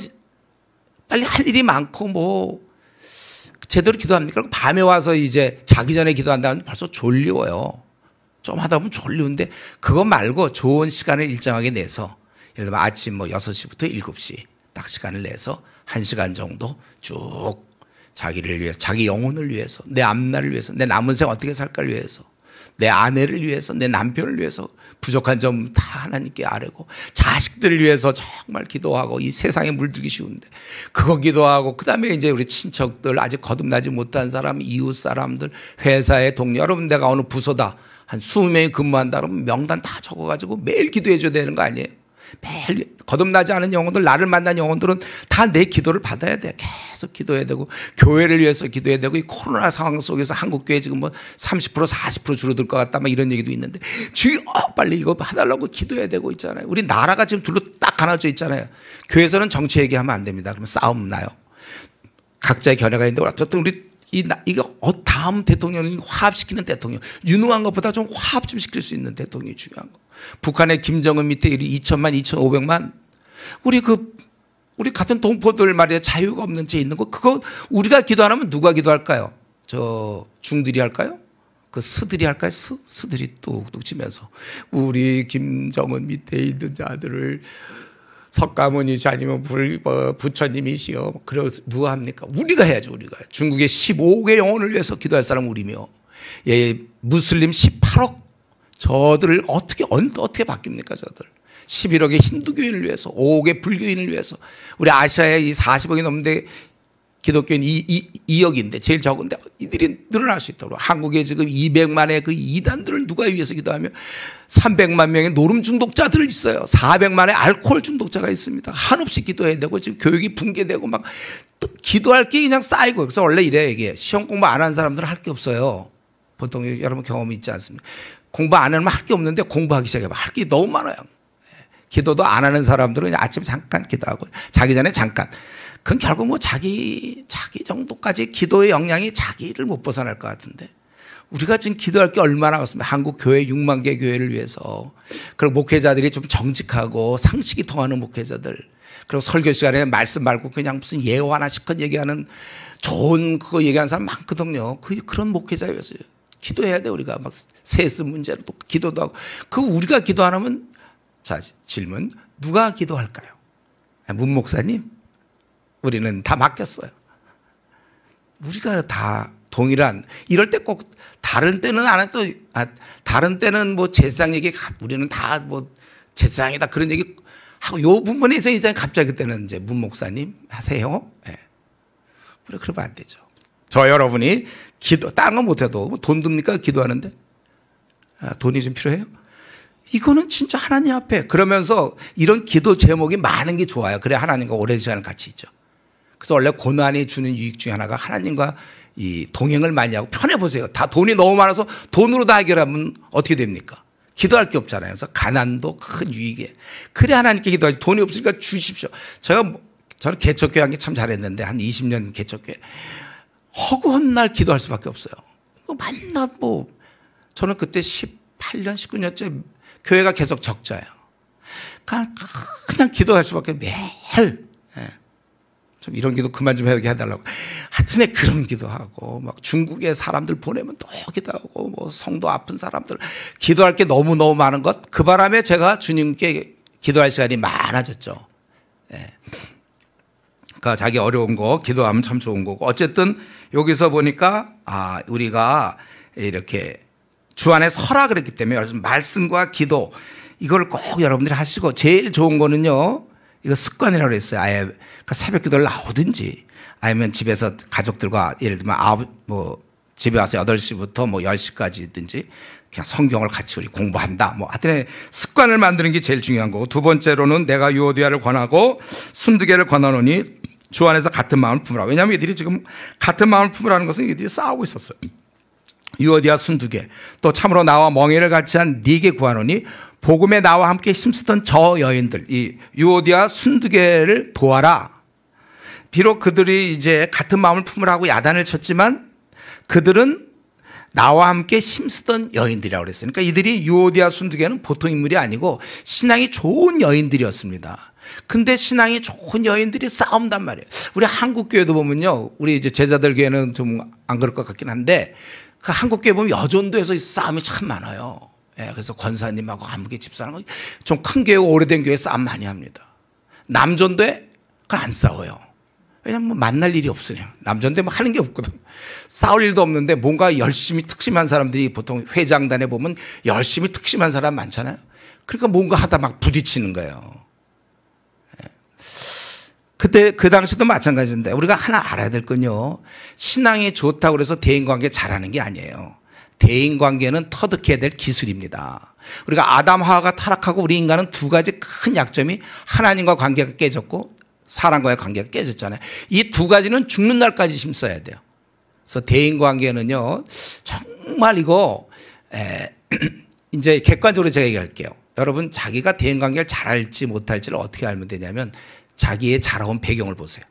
빨리 할 일이 많고 뭐 제대로 기도합니까? 밤에 와서 이제 자기 전에 기도한다면 벌써 졸려워요. 좀 하다 보면 졸리운데 그거 말고 좋은 시간을 일정하게 내서, 예를 들면 아침 뭐 6시부터 7시 딱 시간을 내서 1시간 정도 쭉 자기를 위해서, 자기 영혼을 위해서, 내 앞날을 위해서, 내 남은 생 어떻게 살까를 위해서, 내 아내를 위해서, 내 남편을 위해서, 부족한 점 다 하나님께 아뢰고, 자식들을 위해서 정말 기도하고, 이 세상에 물들기 쉬운데 그거 기도하고, 그 다음에 이제 우리 친척들, 아직 거듭나지 못한 사람, 이웃 사람들, 회사의 동료, 여러분 내가 어느 부서다 한 20명이 근무한다 그러면 명단 다 적어가지고 매일 기도해 줘야 되는 거 아니에요? 매일 거듭나지 않은 영혼들, 나를 만난 영혼들은 다 내 기도를 받아야 돼. 계속 기도해야 되고, 교회를 위해서 기도해야 되고. 이 코로나 상황 속에서 한국 교회 지금 뭐 30% 40% 줄어들 것 같다 막 이런 얘기도 있는데, 주여 빨리 이거 해달라고 기도해야 되고 있잖아요. 우리 나라가 지금 둘로 딱 갈라져 있잖아요. 교회에서는 정치 얘기하면 안 됩니다. 그러면 싸움 나요. 각자의 견해가 있는데 어쨌든 우리 이거 다음 대통령을 화합시키는 대통령, 유능한 것보다 좀 화합 좀 시킬 수 있는 대통령이 중요한 거. 북한의 김정은 밑에 2천만 2,500만 우리 같은 동포들 말이야, 자유가 없는 채 있는 거, 그거 우리가 기도 안 하면 누가 기도할까요? 저 중들이 할까요? 그 스들이 할까요? 스들이 뚝뚝 치면서 우리 김정은 밑에 있는 자들을 석가모니시 아니면 부처님이시여, 그래서 누가 합니까? 우리가 해야죠. 우리가. 중국의 15억의 영혼을 위해서 기도할 사람은 우리며, 예, 무슬림 18억 저들을 어떻게 바뀝니까? 저들 11억의 힌두교인을 위해서, 5억의 불교인을 위해서, 우리 아시아에 이 40억이 넘는데 기독교인 2억인데 제일 적은데 이들이 늘어날 수 있도록 한국에 지금 200만의 그 이단들을 누가 위해서 기도하며 300만 명의 노름 중독자들 있어요. 400만의 알코올 중독자가 있습니다. 한없이 기도해야 되고 지금 교육이 붕괴되고 막 또 기도할 게 그냥 쌓이고. 그래서 원래 이래 이게 시험 공부 안 하는 사람들은 할 게 없어요. 보통 여러분 경험이 있지 않습니까? 공부 안 하면 할 게 없는데 공부하기 시작해봐. 할 게 너무 많아요. 기도도 안 하는 사람들은 아침에 잠깐 기도하고 자기 전에 잠깐. 그건 결국 뭐 자기 정도까지 기도의 역량이 자기를 못 벗어날 것 같은데 우리가 지금 기도할 게 얼마나 많습니까? 한국 교회 6만 개 교회를 위해서 그리고 목회자들이 좀 정직하고 상식이 통하는 목회자들 그리고 설교 시간에 말씀 말고 그냥 무슨 예화 하나씩 얘기하는 좋은 그거 얘기하는 사람 많거든요. 그런 목회자에 위해서 기도해야 돼. 우리가 막 세습 문제로 또 기도도 하고 그 우리가 기도 안 하면 자 질문 누가 기도할까요? 문 목사님 우리는 다 맡겼어요. 우리가 다 동일한 이럴 때 꼭 다른 때는 안 해도 다른 때는 뭐 제사장 얘기 우리는 다 뭐 제사장이다 그런 얘기 하고 요 부분에서 이제 갑자기 그때는 이제 문 목사님 하세요. 네. 우리 그러면 안 되죠. 저 여러분이 기도 다른 건 못해도 뭐 돈 듭니까 기도하는데 돈이 좀 필요해요? 이거는 진짜 하나님 앞에 그러면서 이런 기도 제목이 많은 게 좋아요. 그래 하나님과 오랜 시간을 같이 있죠. 그래서 원래 고난이 주는 유익 중에 하나가 하나님과 이 동행을 많이 하고 편해 보세요. 다 돈이 너무 많아서 돈으로 다 해결하면 어떻게 됩니까? 기도할 게 없잖아요. 그래서 가난도 큰 유익이에요. 그래 하나님께 기도하지 돈이 없으니까 주십시오. 저는 개척교회 한 게 참 잘했는데 한 20년 개척교회 허구한 날 기도할 수밖에 없어요. 만나 저는 그때 18년 19년째 교회가 계속 적자예요. 그냥 기도할 수밖에 매일 좀 이런 기도 그만 좀 해달라고. 하여튼 그런 기도하고 막 중국에 사람들 보내면 또 기도하고 뭐 성도 아픈 사람들 기도할 게 너무너무 많은 것. 그 바람에 제가 주님께 기도할 시간이 많아졌죠. 그러니까 자기 어려운 거 기도하면 참 좋은 거고 어쨌든 여기서 보니까 우리가 이렇게 주 안에 서라 그랬기 때문에 말씀과 기도 이걸 꼭 여러분들이 하시고 제일 좋은 거는요. 이거 습관이라고 그랬어요. 아예 그러니까 새벽 기도를 나오든지 아니면 집에서 가족들과 예를 들면 집에 와서 8시부터 10시까지든지 그냥 성경을 같이 우리 공부한다. 하여튼 습관을 만드는 게 제일 중요한 거고 두 번째로는 내가 유오디아를 권하고 순두개를 권하노니 주 안에서 같은 마음을 품으라. 왜냐하면 이들이 지금 같은 마음을 품으라는 것은 이들이 싸우고 있었어요. 유오디아 순두개 또 참으로 나와 멍에를 같이 한 네게 구하노니 복음에 나와 함께 힘쓰던 저 여인들 이 유오디아 순두개를 도와라. 비록 그들이 이제 같은 마음을 품으라고 야단을 쳤지만 그들은 나와 함께 힘쓰던 여인들이라고 그랬어요. 그러니까 이들이 유오디아 순두개는 보통 인물이 아니고 신앙이 좋은 여인들이었습니다. 근데 신앙이 좋은 여인들이 싸움단 말이에요. 우리 한국 교회도 보면요. 우리 이제 제자들 교회는 좀 안 그럴 것 같긴 한데 그 한국 교회 보면 여전도에서 싸움이 참 많아요. 그래서 권사님하고 아무개 집사하고 좀 큰 교회 오래된 교회 싸움 많이 합니다. 남전도에 그건 안 싸워요. 왜냐면 만날 일이 없으냐. 남전도에 하는 게 없거든. 싸울 일도 없는데 뭔가 열심히 특심한 사람들이 보통 회장단에 보면 열심히 특심한 사람 많잖아요. 그러니까 뭔가 하다 막 부딪히는 거예요. 그때 그 당시도 마찬가지인데 우리가 하나 알아야 될 건요. 신앙이 좋다고 해서 대인관계 잘하는 게 아니에요. 대인관계는 터득해야 될 기술입니다. 우리가 아담 하와가 타락하고 우리 인간은 두 가지 큰 약점이 하나님과 관계가 깨졌고 사람과의 관계가 깨졌잖아요. 이 두 가지는 죽는 날까지 힘써야 돼요. 그래서 대인관계는요. 정말 이거 이제 객관적으로 제가 얘기할게요. 여러분 자기가 대인관계를 잘할지 못할지를 어떻게 알면 되냐면 자기의 자라온 배경을 보세요.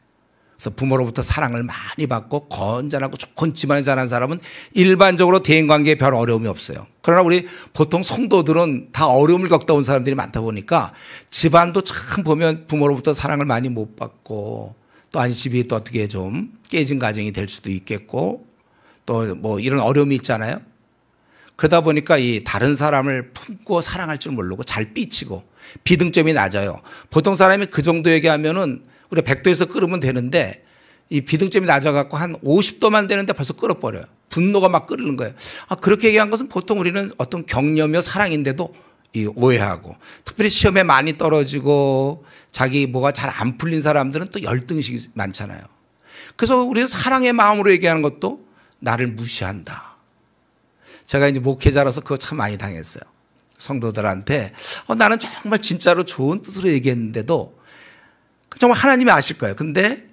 그래서 부모로부터 사랑을 많이 받고 건전하고 좋은 집안에 자란 사람은 일반적으로 대인관계에 별 어려움이 없어요. 그러나 우리 보통 성도들은 다 어려움을 겪다 온 사람들이 많다 보니까 집안도 참 보면 부모로부터 사랑을 많이 못 받고 또 아니 집이 또 어떻게 좀 깨진 가정이 될 수도 있겠고 또 뭐 이런 어려움이 있잖아요. 그러다 보니까 이 다른 사람을 품고 사랑할 줄 모르고 잘 삐치고 비등점이 낮아요. 보통 사람이 그 정도 얘기하면은 우리 100도에서 끓으면 되는데 이 비등점이 낮아갖고 한 50도만 되는데 벌써 끓어버려요. 분노가 막 끓는 거예요. 그렇게 얘기한 것은 보통 우리는 어떤 격려며 사랑인데도 오해하고 특별히 시험에 많이 떨어지고 자기 뭐가 잘 안 풀린 사람들은 또 열등의식이 많잖아요. 그래서 우리가 사랑의 마음으로 얘기하는 것도 나를 무시한다. 제가 이제 목회자라서 그거 참 많이 당했어요. 성도들한테 나는 정말 진짜로 좋은 뜻으로 얘기했는데도 정말 하나님이 아실 거예요. 근데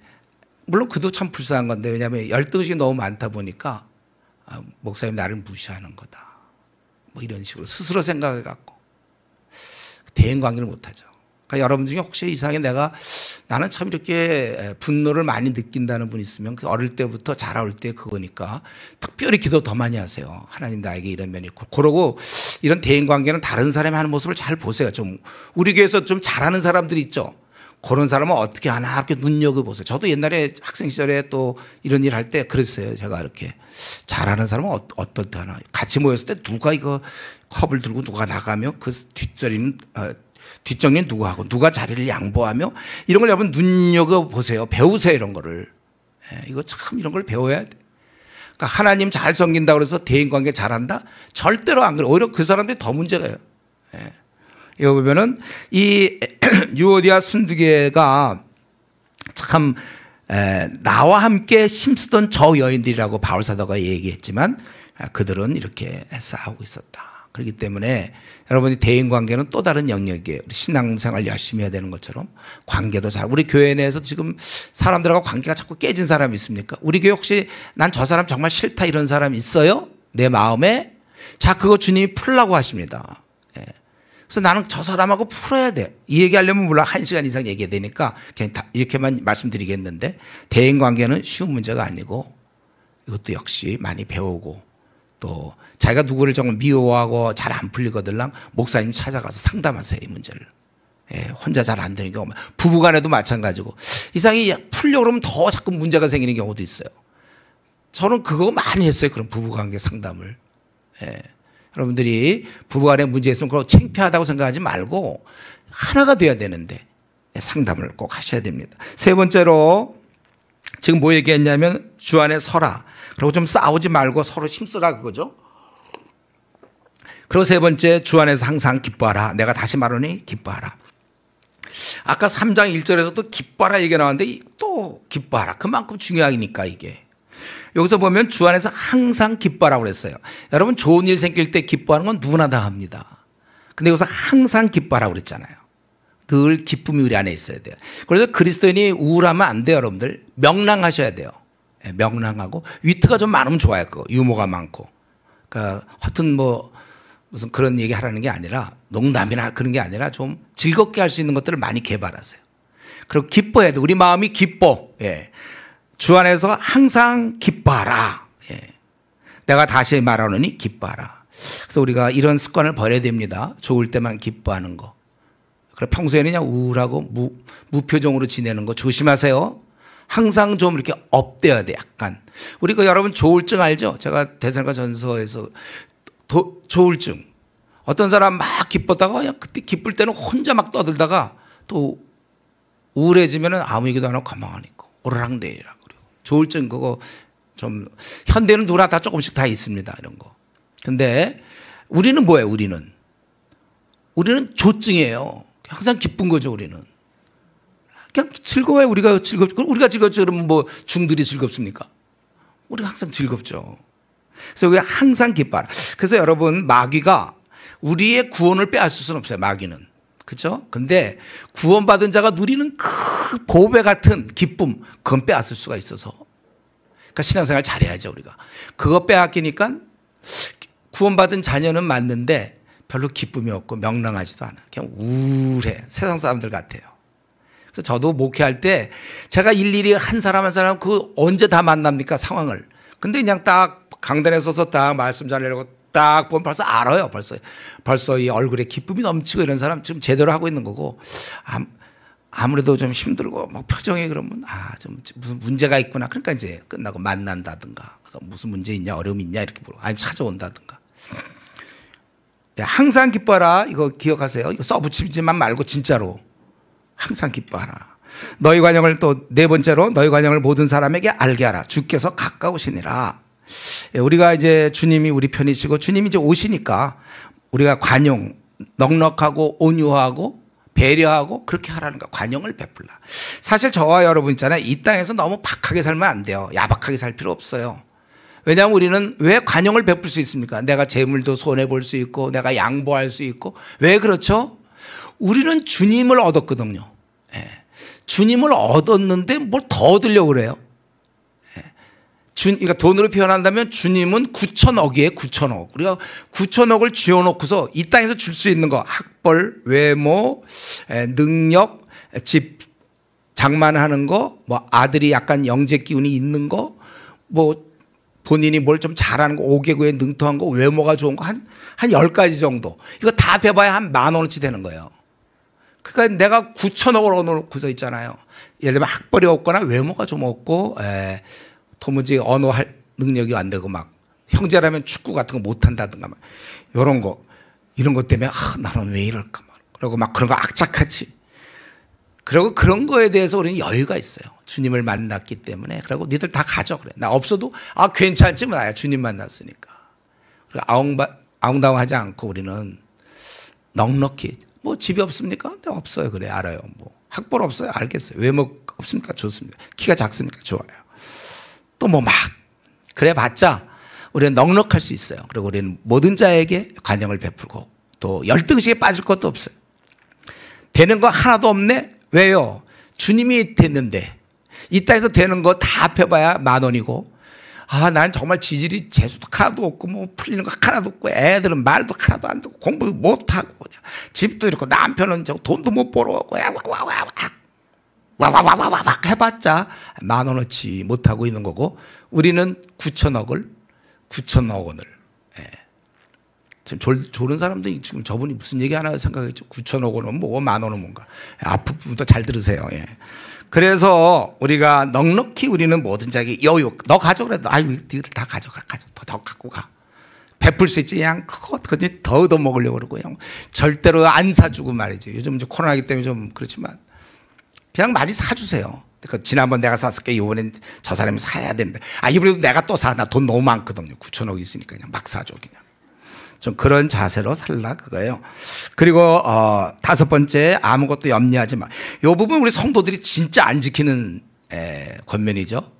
물론 그도 참 불쌍한 건데, 왜냐하면 열등의식이 너무 많다 보니까 목사님 나를 무시하는 거다, 뭐 이런 식으로 스스로 생각해 갖고 대인관계를 못하죠. 그러니까 여러분 중에 혹시 이상하게 나는 참 이렇게 분노를 많이 느낀다는 분 있으면 그 어릴 때부터 자라올 때 그거니까 특별히 기도 더 많이 하세요. 하나님 나에게 이런 면이 있고. 그러고 이런 대인관계는 다른 사람이 하는 모습을 잘 보세요. 좀 우리 교회에서 좀 잘하는 사람들이 있죠. 그런 사람은 어떻게 하나 이렇게 눈여겨보세요. 저도 옛날에 학생 시절에 또 이런 일 할 때 그랬어요. 제가 이렇게 잘하는 사람은 어떻게 하나. 같이 모였을 때 누가 이거 컵을 들고 누가 나가며 그 뒷정리는 누가 하고 누가 자리를 양보하며 이런 걸 여러분 눈여겨보세요. 배우세요. 이런 거를. 이거 참 이런 걸 배워야 돼. 그러니까 하나님 잘 섬긴다고 해서 대인관계 잘한다? 절대로 안 그래요. 오히려 그 사람들이 더 문제가요. 이거 보면은 이 유오디아 순두개가 참 나와 함께 힘쓰던 저 여인들이라고 바울 사도가 얘기했지만 그들은 이렇게 싸우고 있었다. 그렇기 때문에 여러분이 대인관계는 또 다른 영역이에요. 우리 신앙생활 열심히 해야 되는 것처럼 관계도 잘. 우리 교회 내에서 지금 사람들하고 관계가 자꾸 깨진 사람이 있습니까? 우리 교회 혹시 난 저 사람 정말 싫다 이런 사람 있어요? 내 마음에? 자, 그거 주님이 풀라고 하십니다. 그래서 나는 저 사람하고 풀어야 돼. 이 얘기하려면 물론 1시간 이상 얘기해야 되니까 그냥 이렇게만 말씀드리겠는데, 대인관계는 쉬운 문제가 아니고 이것도 역시 많이 배우고, 또 자기가 누구를 정말 미워하고 잘 안 풀리거들랑 목사님 찾아가서 상담하세요. 이 문제를. 혼자 잘 안 되는 경우, 부부간에도 마찬가지고 이상이 풀려고 그러면 더 자꾸 문제가 생기는 경우도 있어요. 저는 그거 많이 했어요. 그런 부부관계 상담을. 여러분들이 부부간에 문제 있으면 그거 창피하다고 생각하지 말고 하나가 돼야 되는데 상담을 꼭 하셔야 됩니다. 세 번째로 지금 뭐 얘기했냐면 주 안에 서라. 그리고 좀 싸우지 말고 서로 힘쓰라 그거죠. 그리고 세 번째, 주 안에서 항상 기뻐하라. 내가 다시 말하니 기뻐하라. 아까 3장 1절에서도 기뻐하라 얘기가 나왔는데 또 기뻐하라. 그만큼 중요하니까 이게. 여기서 보면 주 안에서 항상 기뻐하라고 그랬어요. 여러분 좋은 일 생길 때 기뻐하는 건 누구나 다 합니다. 근데 여기서 항상 기뻐하라고 그랬잖아요. 늘 기쁨이 우리 안에 있어야 돼요. 그래서 그리스도인이 우울하면 안 돼요. 여러분들 명랑하셔야 돼요. 명랑하고 위트가 좀 많으면 좋아요. 그거 유머가 많고. 그러니까 하여튼 뭐 무슨 그런 얘기 하라는 게 아니라 농담이나 그런 게 아니라 좀 즐겁게 할 수 있는 것들을 많이 개발하세요. 그리고 기뻐해야 돼. 우리 마음이 기뻐. 주 안에서 항상 기뻐하라. 내가 다시 말하노니 기뻐하라. 그래서 우리가 이런 습관을 버려야 됩니다. 좋을 때만 기뻐하는 거. 그리고 평소에는 그냥 우울하고 무표정으로 지내는 거 조심하세요. 항상 좀 이렇게 업돼야 돼. 약간 우리가 여러분 조울증 알죠? 제가 대선과 전서에서 조울증. 어떤 사람 막 기뻤다가 그냥 그때 기쁠 때는 혼자 막 떠들다가 또 우울해지면 아무 얘기도 안 하고 가만히 있고 오르락내리락. 조울증 그거 좀 현대는 누구나 다 조금씩 다 있습니다. 이런 거. 근데 우리는 뭐예요? 우리는 조증이에요. 항상 기쁜 거죠. 우리는 그냥 즐거워요. 우리가 즐겁죠. 그러면 뭐 중들이 즐겁습니까? 우리가 항상 즐겁죠. 그래서 우리가 항상 기뻐하라. 그래서 여러분 마귀가 우리의 구원을 빼앗을 수는 없어요. 마귀는. 그렇죠? 근데 구원받은 자가 누리는 그 보배 같은 기쁨, 그건 빼앗을 수가 있어서. 그러니까 신앙생활 잘해야죠. 우리가. 그거 빼앗기니까 구원받은 자녀는 맞는데 별로 기쁨이 없고 명랑하지도 않아. 그냥 우울해. 세상 사람들 같아요. 그래서 저도 목회할 때 제가 일일이 한 사람 한 사람 그 언제 다 만납니까? 상황을. 근데 그냥 딱 강단에 서서 딱 말씀 잘하려고 딱 보면 벌써 알아요. 벌써 이 얼굴에 기쁨이 넘치고 이런 사람 지금 제대로 하고 있는 거고, 아무래도 좀 힘들고 막 표정이 그러면 좀 무슨 문제가 있구나. 그러니까 이제 끝나고 만난다든가 무슨 문제 있냐 어려움 있냐 이렇게 물어. 아니면 찾아온다든가. 항상 기뻐하라. 이거 기억하세요. 이거 써붙이지만 말고 진짜로 항상 기뻐하라. 너희 관용을 또 네 번째로 너희 관용을 모든 사람에게 알게 하라. 주께서 가까우시니라. 우리가 이제 주님이 우리 편이시고 주님이 이제 오시니까 우리가 관용, 넉넉하고 온유하고 배려하고 그렇게 하라는 거야. 관용을 베풀라. 사실 저와 여러분 있잖아요. 이 땅에서 너무 박하게 살면 안 돼요. 야박하게 살 필요 없어요. 왜냐하면 우리는 왜 관용을 베풀 수 있습니까? 내가 재물도 손해볼 수 있고 내가 양보할 수 있고. 왜 그렇죠? 우리는 주님을 얻었거든요. 주님을 얻었는데 뭘 더 얻으려고 그래요. 그러니까 돈으로 표현한다면 주님은 9천억이에요. 9천억. 우리가 9천억을 쥐어놓고서 이 땅에서 줄 수 있는 거, 학벌, 외모, 능력, 집 장만하는 거, 뭐 아들이 약간 영재 기운이 있는 거, 뭐 본인이 뭘 좀 잘하는 거, 5개국에 능통한 거, 외모가 좋은 거 한 10가지 정도. 이거 다 배봐야 한 10,000원어치 되는 거예요. 그러니까 내가 9천억을 얻어놓고서 있잖아요. 예를 들면 학벌이 없거나 외모가 좀 없고 도무지 언어할 능력이 안 되고 막 형제라면 축구 같은 거 못한다든가 막 이런 거, 이런 것 때문에 나는 왜 이럴까 막 그러고 막 그런 거 악착같이. 그리고 그런 거에 대해서 우리는 여유가 있어요. 주님을 만났기 때문에. 그리고 니들 다 가져 그래. 나 없어도 괜찮지 뭐 나야 주님 만났으니까. 아웅다웅하지 않고 우리는 넉넉히. 뭐 집이 없습니까? 네, 없어요. 그래 알아요. 뭐 학벌 없어요. 알겠어요. 외모 없습니까? 좋습니다. 키가 작습니까? 좋아요. 또 뭐 막 그래 봤자 우리는 넉넉할 수 있어요. 그리고 우리는 모든 자에게 관용을 베풀고 또 열등식에 빠질 것도 없어요. 되는 거 하나도 없네. 왜요? 주님이 됐는데 이 땅에서 되는 거 다 합해봐야 10,000원이고 난 정말 지질이 재수도 하나도 없고 뭐 풀리는 거 하나도 없고 애들은 말도 하나도 안 듣고 공부 못하고 그냥 집도 이렇고 남편은 돈도 못 벌어오고 와와와와와 해봤자 10,000원어치 못하고 있는 거고 우리는 9천억 원을 지금 조른 사람들이 지금 저분이 무슨 얘기 하나 생각했죠. 9천억 원은 뭐 10,000원은 뭔가 앞부분부터 잘 들으세요. 그래서 우리가 넉넉히 우리는 모든 자에게 여유. 너 가져 그래. 니들 다 가져가. 더 갖고 가. 베풀 수 있지. 그냥 그거 더 얻어먹으려고 그러고 그냥 절대로 안 사주고 말이지. 요즘 좀 코로나기 때문에 좀 그렇지만 그냥 많이 사주세요. 지난번 내가 샀을게. 이번엔 저 사람이 사야 되는데 이번에도 내가 또 사. 나 돈 너무 많거든요. 9천억 있으니까 그냥 막 사줘 그냥. 좀 그런 자세로 살라 그거예요. 그리고 5번째 아무것도 염려하지 마. 이 부분 우리 성도들이 진짜 안 지키는 권면이죠.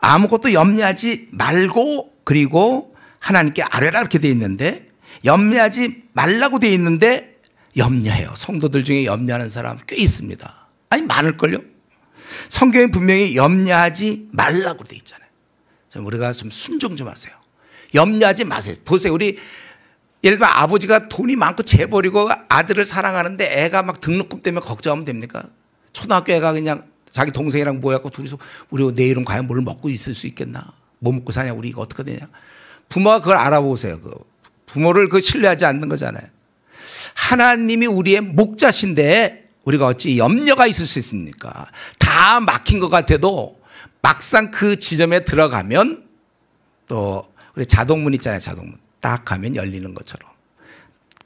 아무것도 염려하지 말고 그리고 하나님께 아뢰라 이렇게 돼 있는데 염려하지 말라고 돼 있는데 염려해요. 성도들 중에 염려하는 사람 꽤 있습니다. 많을걸요. 성경에 분명히 염려하지 말라고 돼 있잖아요. 우리가 좀 순종 좀 하세요. 염려하지 마세요. 보세요. 우리 예를 들면 아버지가 돈이 많고 재벌이고 아들을 사랑하는데 애가 막 등록금 때문에 걱정하면 됩니까? 초등학교 애가 그냥 자기 동생이랑 모여갖고 둘이서 우리 내일은 과연 뭘 먹고 있을 수 있겠나? 뭐 먹고 사냐? 우리 이거 어떻게 되냐? 부모가 그걸 알아보세요. 부모를 신뢰하지 않는 거잖아요. 하나님이 우리의 목자신데 우리가 어찌 염려가 있을 수 있습니까? 다 막힌 것 같아도 막상 그 지점에 들어가면 또 우리 자동문 있잖아요. 자동문 딱 가면 열리는 것처럼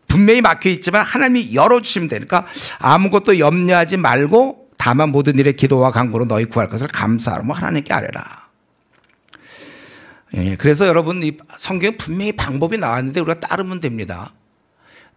분명히 막혀 있지만 하나님이 열어주시면 되니까 아무것도 염려하지 말고 다만 모든 일에 기도와 간구로 너희 구할 것을 감사하며 하나님께 아뢰라. 그래서 여러분 이 성경에 분명히 방법이 나왔는데 우리가 따르면 됩니다.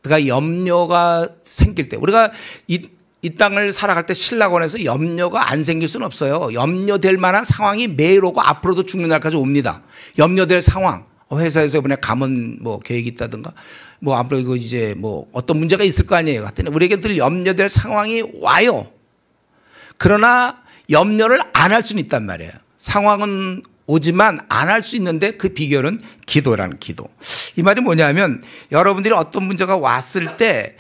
그러니까 염려가 생길 때 우리가 이 땅을 살아갈 때 신라권에서 염려가 안 생길 수는 없어요. 염려될 만한 상황이 매일 오고 앞으로도 죽는 날까지 옵니다. 염려될 상황. 회사에서 이번에 감원 뭐 계획이 있다든가 뭐 앞으로 이거 이제 뭐 어떤 문제가 있을 거 아니에요. 하여튼 우리에게 늘 염려될 상황이 와요. 그러나 염려를 안 할 수는 있단 말이에요. 상황은 오지만 안 할 수 있는데 그 비결은 기도라는 기도. 이 말이 뭐냐면 여러분들이 어떤 문제가 왔을 때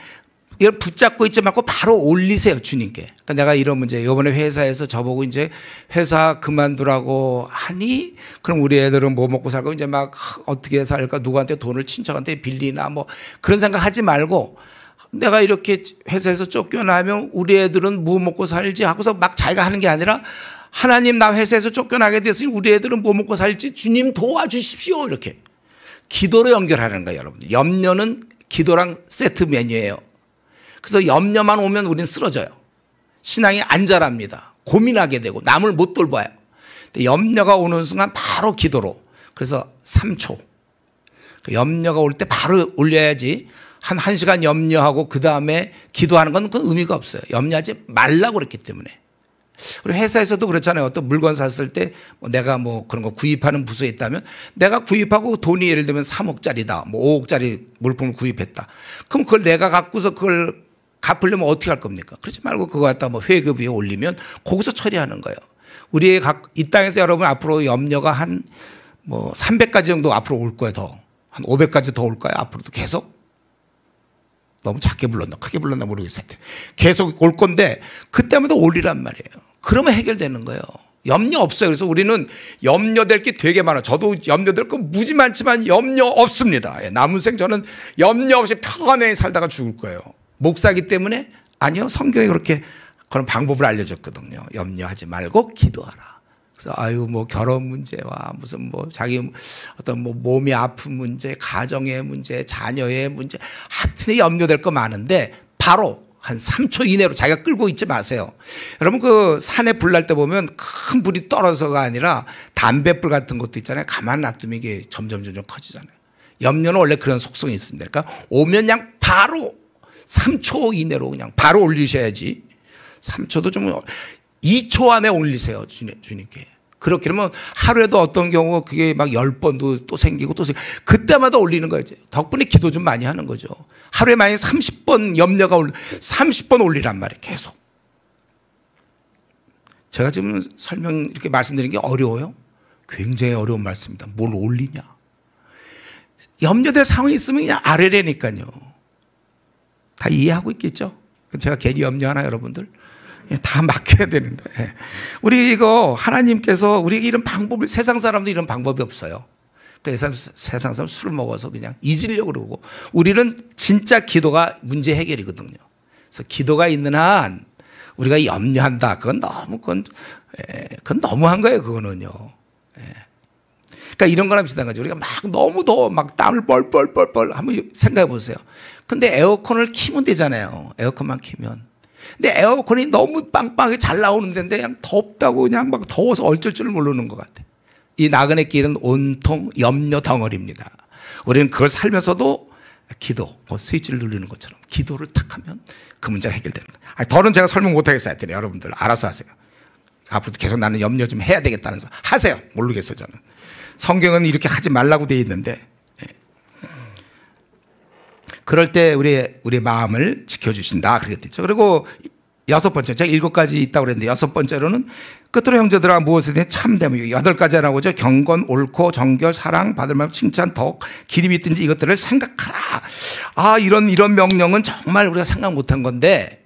이걸 붙잡고 있지 말고 바로 올리세요. 주님께. 그러니까 내가 이런 문제 이번에 회사에서 저보고 이제 회사 그만두라고 하니 그럼 우리 애들은 뭐 먹고 살고 이제 막 어떻게 살까 누구한테 돈을 친척한테 빌리나 뭐 그런 생각 하지 말고 내가 이렇게 회사에서 쫓겨나면 우리 애들은 뭐 먹고 살지 하고서 막 자기가 하는 게 아니라 하나님 나 회사에서 쫓겨나게 됐으니 우리 애들은 뭐 먹고 살지 주님 도와주십시오. 이렇게 기도로 연결하는 거예요. 여러분 염려는 기도랑 세트 메뉴예요. 그래서 염려만 오면 우리는 쓰러져요. 신앙이 안 자랍니다. 고민하게 되고 남을 못 돌봐요. 근데 염려가 오는 순간 바로 기도로. 그래서 3초. 염려가 올 때 바로 올려야지 한 1시간 염려하고 그 다음에 기도하는 건 그건 의미가 없어요. 염려하지 말라고 그랬기 때문에. 우리 회사에서도 그렇잖아요. 어떤 물건 샀을 때 내가 뭐 그런 거 구입하는 부서에 있다면 내가 구입하고 돈이 예를 들면 3억짜리다, 뭐 5억짜리 물품을 구입했다. 그럼 그걸 내가 갖고서 그걸 갚으려면 어떻게 할 겁니까? 그러지 말고 그거 갖다 뭐 회급 위에 올리면 거기서 처리하는 거예요. 우리의 이 땅에서 여러분 앞으로 염려가 한 뭐 300가지 정도 앞으로 올 거예요. 더. 한 500가지 더 올 거예요. 앞으로도 계속. 너무 작게 불렀나 크게 불렀나 모르겠어요. 계속 올 건데 그때마다 올리란 말이에요. 그러면 해결되는 거예요. 염려 없어요. 그래서 우리는 염려될 게 되게 많아요. 저도 염려될 거 무지 많지만 염려 없습니다. 남은 생 저는 염려 없이 편안히 살다가 죽을 거예요. 목사기 때문에 아니요. 성경에 그렇게 그런 방법을 알려줬거든요. 염려하지 말고 기도하라. 그래서 아유 뭐 결혼 문제와 무슨 뭐 자기 어떤 뭐 몸이 아픈 문제, 가정의 문제, 자녀의 문제 하여튼 염려될 거 많은데 바로 한 3초 이내로 자기가 끌고 있지 마세요. 여러분 그 산에 불 날 때 보면 큰 불이 떨어져가 아니라 담뱃불 같은 것도 있잖아요. 가만 놔두면 이게 점점 커지잖아요. 염려는 원래 그런 속성이 있습니다. 그러니까 오면 그냥 바로 3초 이내로 그냥 바로 올리셔야지. 3초도 좀 2초 안에 올리세요. 주님께. 그렇게 하면 하루에도 어떤 경우 그게 막 10번도 또 생기고 또 생기고 그때마다 올리는 거예요. 덕분에 기도 좀 많이 하는 거죠. 하루에 만약에 30번 염려가 30번 올리란 말이에요. 계속. 제가 지금 이렇게 말씀드리는 게 어려워요? 굉장히 어려운 말씀입니다. 뭘 올리냐? 염려될 상황이 있으면 그냥 아래라니까요. 다 이해하고 있겠죠? 제가 괜히 염려하나 여러분들? 다 맡겨야 되는데. 우리 이거 하나님께서 우리에게 이런 방법을 세상 사람도 이런 방법이 없어요. 그래서 세상 사람 술 먹어서 그냥 잊으려고 그러고 우리는 진짜 기도가 문제 해결이거든요. 그래서 기도가 있는 한 우리가 염려한다. 그건 너무한 거예요. 그거는요. 그러니까 이런 거랑 비슷한 거죠. 우리가 막 너무 더워 막 땀을 뻘뻘 한번 생각해 보세요. 근데 에어컨을 키면 되잖아요. 에어컨만 키면. 근데 에어컨이 너무 빵빵하게 잘 나오는 데인데 그냥 덥다고 그냥 막 더워서 어쩔 줄 모르는 것 같아. 이 나그네 길은 온통 염려 덩어리입니다. 우리는 그걸 살면서도 기도, 스위치를 누르는 것처럼 기도를 탁 하면 그 문제가 해결되는 거예요. 더는 제가 설명 못하겠어요. 하여튼 여러분들 알아서 하세요. 앞으로 계속 나는 염려 좀 해야 되겠다는 소 하세요. 모르겠어요 저는. 성경은 이렇게 하지 말라고 되어 있는데 그럴 때 우리의 마음을 지켜주신다 그랬죠. 그리고 6번째, 제가 7가지 있다고 그랬는데 6번째로는 끝으로 형제들아 무엇이든 참됨. 8가지 나오죠. 경건, 옳고, 정결, 사랑, 받을 만큼 칭찬, 덕, 기름이 있든지 이것들을 생각하라. 아 이런 명령은 정말 우리가 생각 못한 건데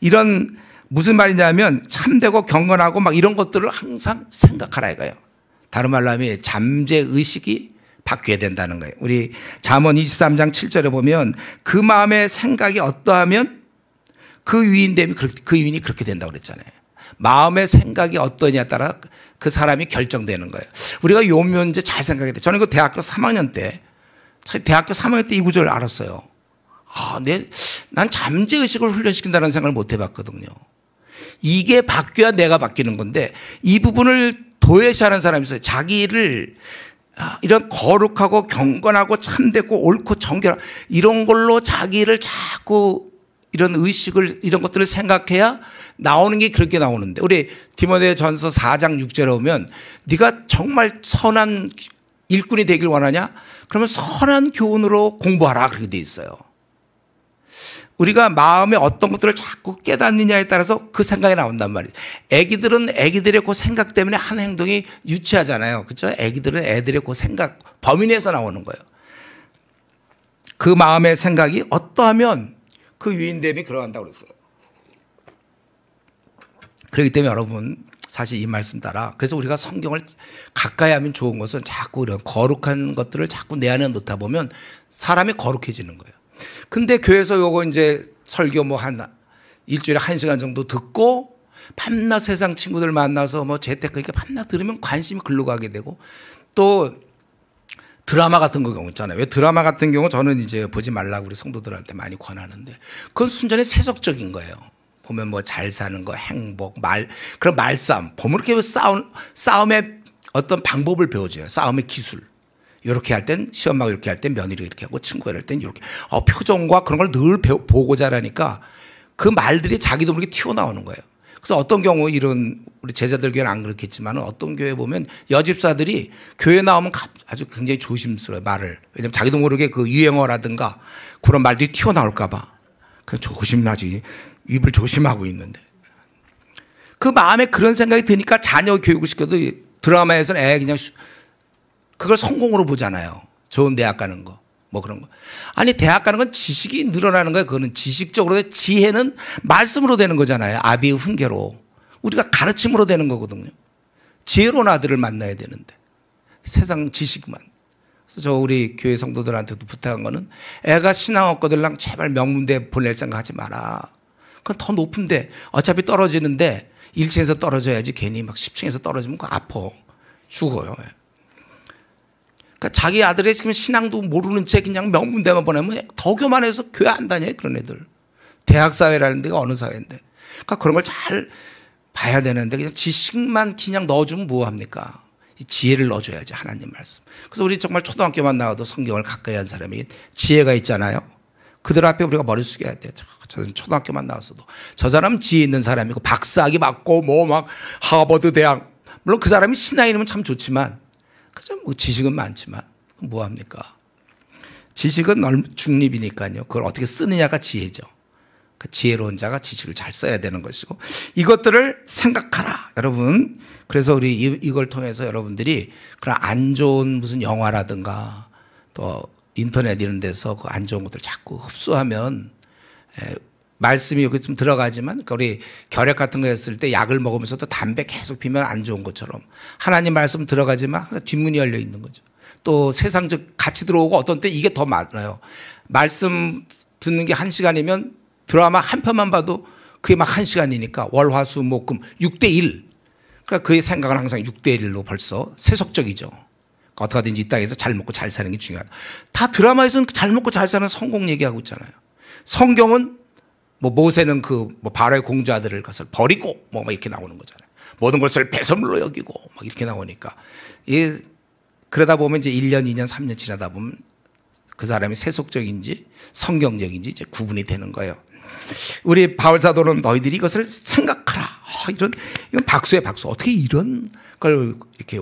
이런 무슨 말이냐면 참되고 경건하고 막 이런 것들을 항상 생각하라 이거예요. 다른 말로 하면 잠재의식이 바뀌어야 된다는 거예요. 우리 잠언 23장 7절에 보면 그 마음의 생각이 어떠하면 그 유인됨이 그 유인이 그렇게 된다고 그랬잖아요. 마음의 생각이 어떠냐에 따라 그 사람이 결정되는 거예요. 우리가 요 문제 잘 생각해야 돼요. 저는 그 대학교 3학년 때 이 구절을 알았어요. 난 잠재의식을 훈련시킨다는 생각을 못 해봤거든요. 이게 바뀌어야 내가 바뀌는 건데 이 부분을 도외시하는 사람이 있어요. 자기를 이런 거룩하고 경건하고 참되고 옳고 정결하고 이런 걸로 자기를 자꾸 이런 의식을 이런 것들을 생각해야 나오는 게 그렇게 나오는데 우리 디모데전서 4장 6절에 보면 네가 정말 선한 일꾼이 되길 원하냐? 그러면 선한 교훈으로 공부하라 그렇게 돼 있어요. 우리가 마음에 어떤 것들을 자꾸 깨닫느냐에 따라서 그 생각이 나온단 말이에요. 애기들은 애기들의 그 생각 때문에 하는 행동이 유치하잖아요. 그렇죠? 애기들은 애들의 그 생각 범위 내에서 나오는 거예요. 그 마음의 생각이 어떠하면 그 유인됨이 들어간다고 그랬어요. 그렇기 때문에 여러분 사실 이 말씀 따라 그래서 우리가 성경을 가까이 하면 좋은 것은 자꾸 이런 거룩한 것들을 자꾸 내 안에 넣다 보면 사람이 거룩해지는 거예요. 근데 교회에서 요거 이제 설교 뭐 일주일에 1시간 정도 듣고 밤낮 세상 친구들 만나서 뭐 재테크 이렇게 밤낮 들으면 관심이 글로 가게 되고 또 드라마 같은 경우 있잖아요. 왜 드라마 같은 경우 저는 이제 보지 말라고 우리 성도들한테 많이 권하는데 그건 순전히 세속적인 거예요. 보면 뭐 잘 사는 거, 행복, 그런 말싸움. 보면 이렇게 싸움의 어떤 방법을 배워줘요. 싸움의 기술. 이렇게 할 땐 시엄마가 이렇게 할 땐 며느리가 이렇게 하고 친구가 이럴 땐 이렇게. 표정과 그런 걸 늘 보고 자라니까 그 말들이 자기도 모르게 튀어나오는 거예요. 그래서 어떤 경우 이런 우리 제자들 교회는 안 그렇겠지만 어떤 교회 보면 여집사들이 교회 나오면 아주 굉장히 조심스러워요, 말을. 왜냐하면 자기도 모르게 그 유행어라든가 그런 말들이 튀어나올까 봐. 그냥 조심하지. 입을 조심하고 있는데. 그 마음에 그런 생각이 드니까 자녀 교육을 시켜도 드라마에서는 그냥 그걸 성공으로 보잖아요. 좋은 대학 가는 거. 뭐 그런 거. 아니, 대학 가는 건 지식이 늘어나는 거예요. 그거는 지식적으로. 지혜는 말씀으로 되는 거잖아요. 아비의 훈계로. 우리가 가르침으로 되는 거거든요. 지혜로운 아들을 만나야 되는데. 세상 지식만. 그래서 저 우리 교회 성도들한테도 부탁한 거는 애가 신앙학과들랑 제발 명문대 보낼 생각 하지 마라. 그건 더 높은데 어차피 떨어지는데 1층에서 떨어져야지 괜히 막 10층에서 떨어지면 그거 아파. 죽어요. 그러니까 자기 아들의 지금 신앙도 모르는 채 그냥 명문대만 보내면 더 교만해서 교회 안 다녀요, 그런 애들. 대학 사회라는 데가 어느 사회인데. 그러니까 그런 걸 잘 봐야 되는데 그냥 지식만 그냥 넣어주면 뭐합니까? 지혜를 넣어줘야지, 하나님 말씀. 그래서 우리 정말 초등학교만 나와도 성경을 가까이 한 사람이 지혜가 있잖아요. 그들 앞에 우리가 머리 숙여야 돼요. 저는 초등학교만 나왔어도 저 사람은 지혜 있는 사람이고 박사학위 받고 뭐 막 하버드 대학, 물론 그 사람이 신앙인이면 참 좋지만 그죠, 뭐 지식은 많지만 뭐합니까? 지식은 중립이니까요. 그걸 어떻게 쓰느냐가 지혜죠. 그 지혜로운 자가 지식을 잘 써야 되는 것이고 이것들을 생각하라, 여러분. 그래서 우리 이걸 통해서 여러분들이 그런 안 좋은 무슨 영화라든가 또 인터넷 이런 데서 그 안 좋은 것들 자꾸 흡수하면 말씀이 여기 좀 들어가지만 그러니까 우리 결핵 같은 거 했을 때 약을 먹으면서도 담배 계속 피면 안 좋은 것처럼 하나님 말씀 들어가지만 항상 뒷문이 열려 있는 거죠. 또 세상적 같이 들어오고 어떤 때 이게 더 많아요. 말씀 듣는 게 1시간이면 드라마 한 편만 봐도 그게 막 1시간이니까 월화수목금 6대1. 그러니까 그의 생각은 항상 6대1로 벌써 세속적이죠. 그러니까 어떻게든지 이 땅에서 잘 먹고 잘 사는 게 중요하다. 다 드라마에서는 잘 먹고 잘 사는 성공 얘기하고 있잖아요. 성경은 뭐 모세는 그 뭐 바로의 공주 아들을 것을 버리고 뭐 막 이렇게 나오는 거잖아요. 모든 것을 배설물로 여기고 막 이렇게 나오니까 그러다 보면 이제 1년, 2년, 3년 지나다 보면 그 사람이 세속적인지 성경적인지 이제 구분이 되는 거예요. 우리 바울 사도는 너희들이 이것을 생각하라. 이건 박수에 박수. 어떻게 이런 걸 이렇게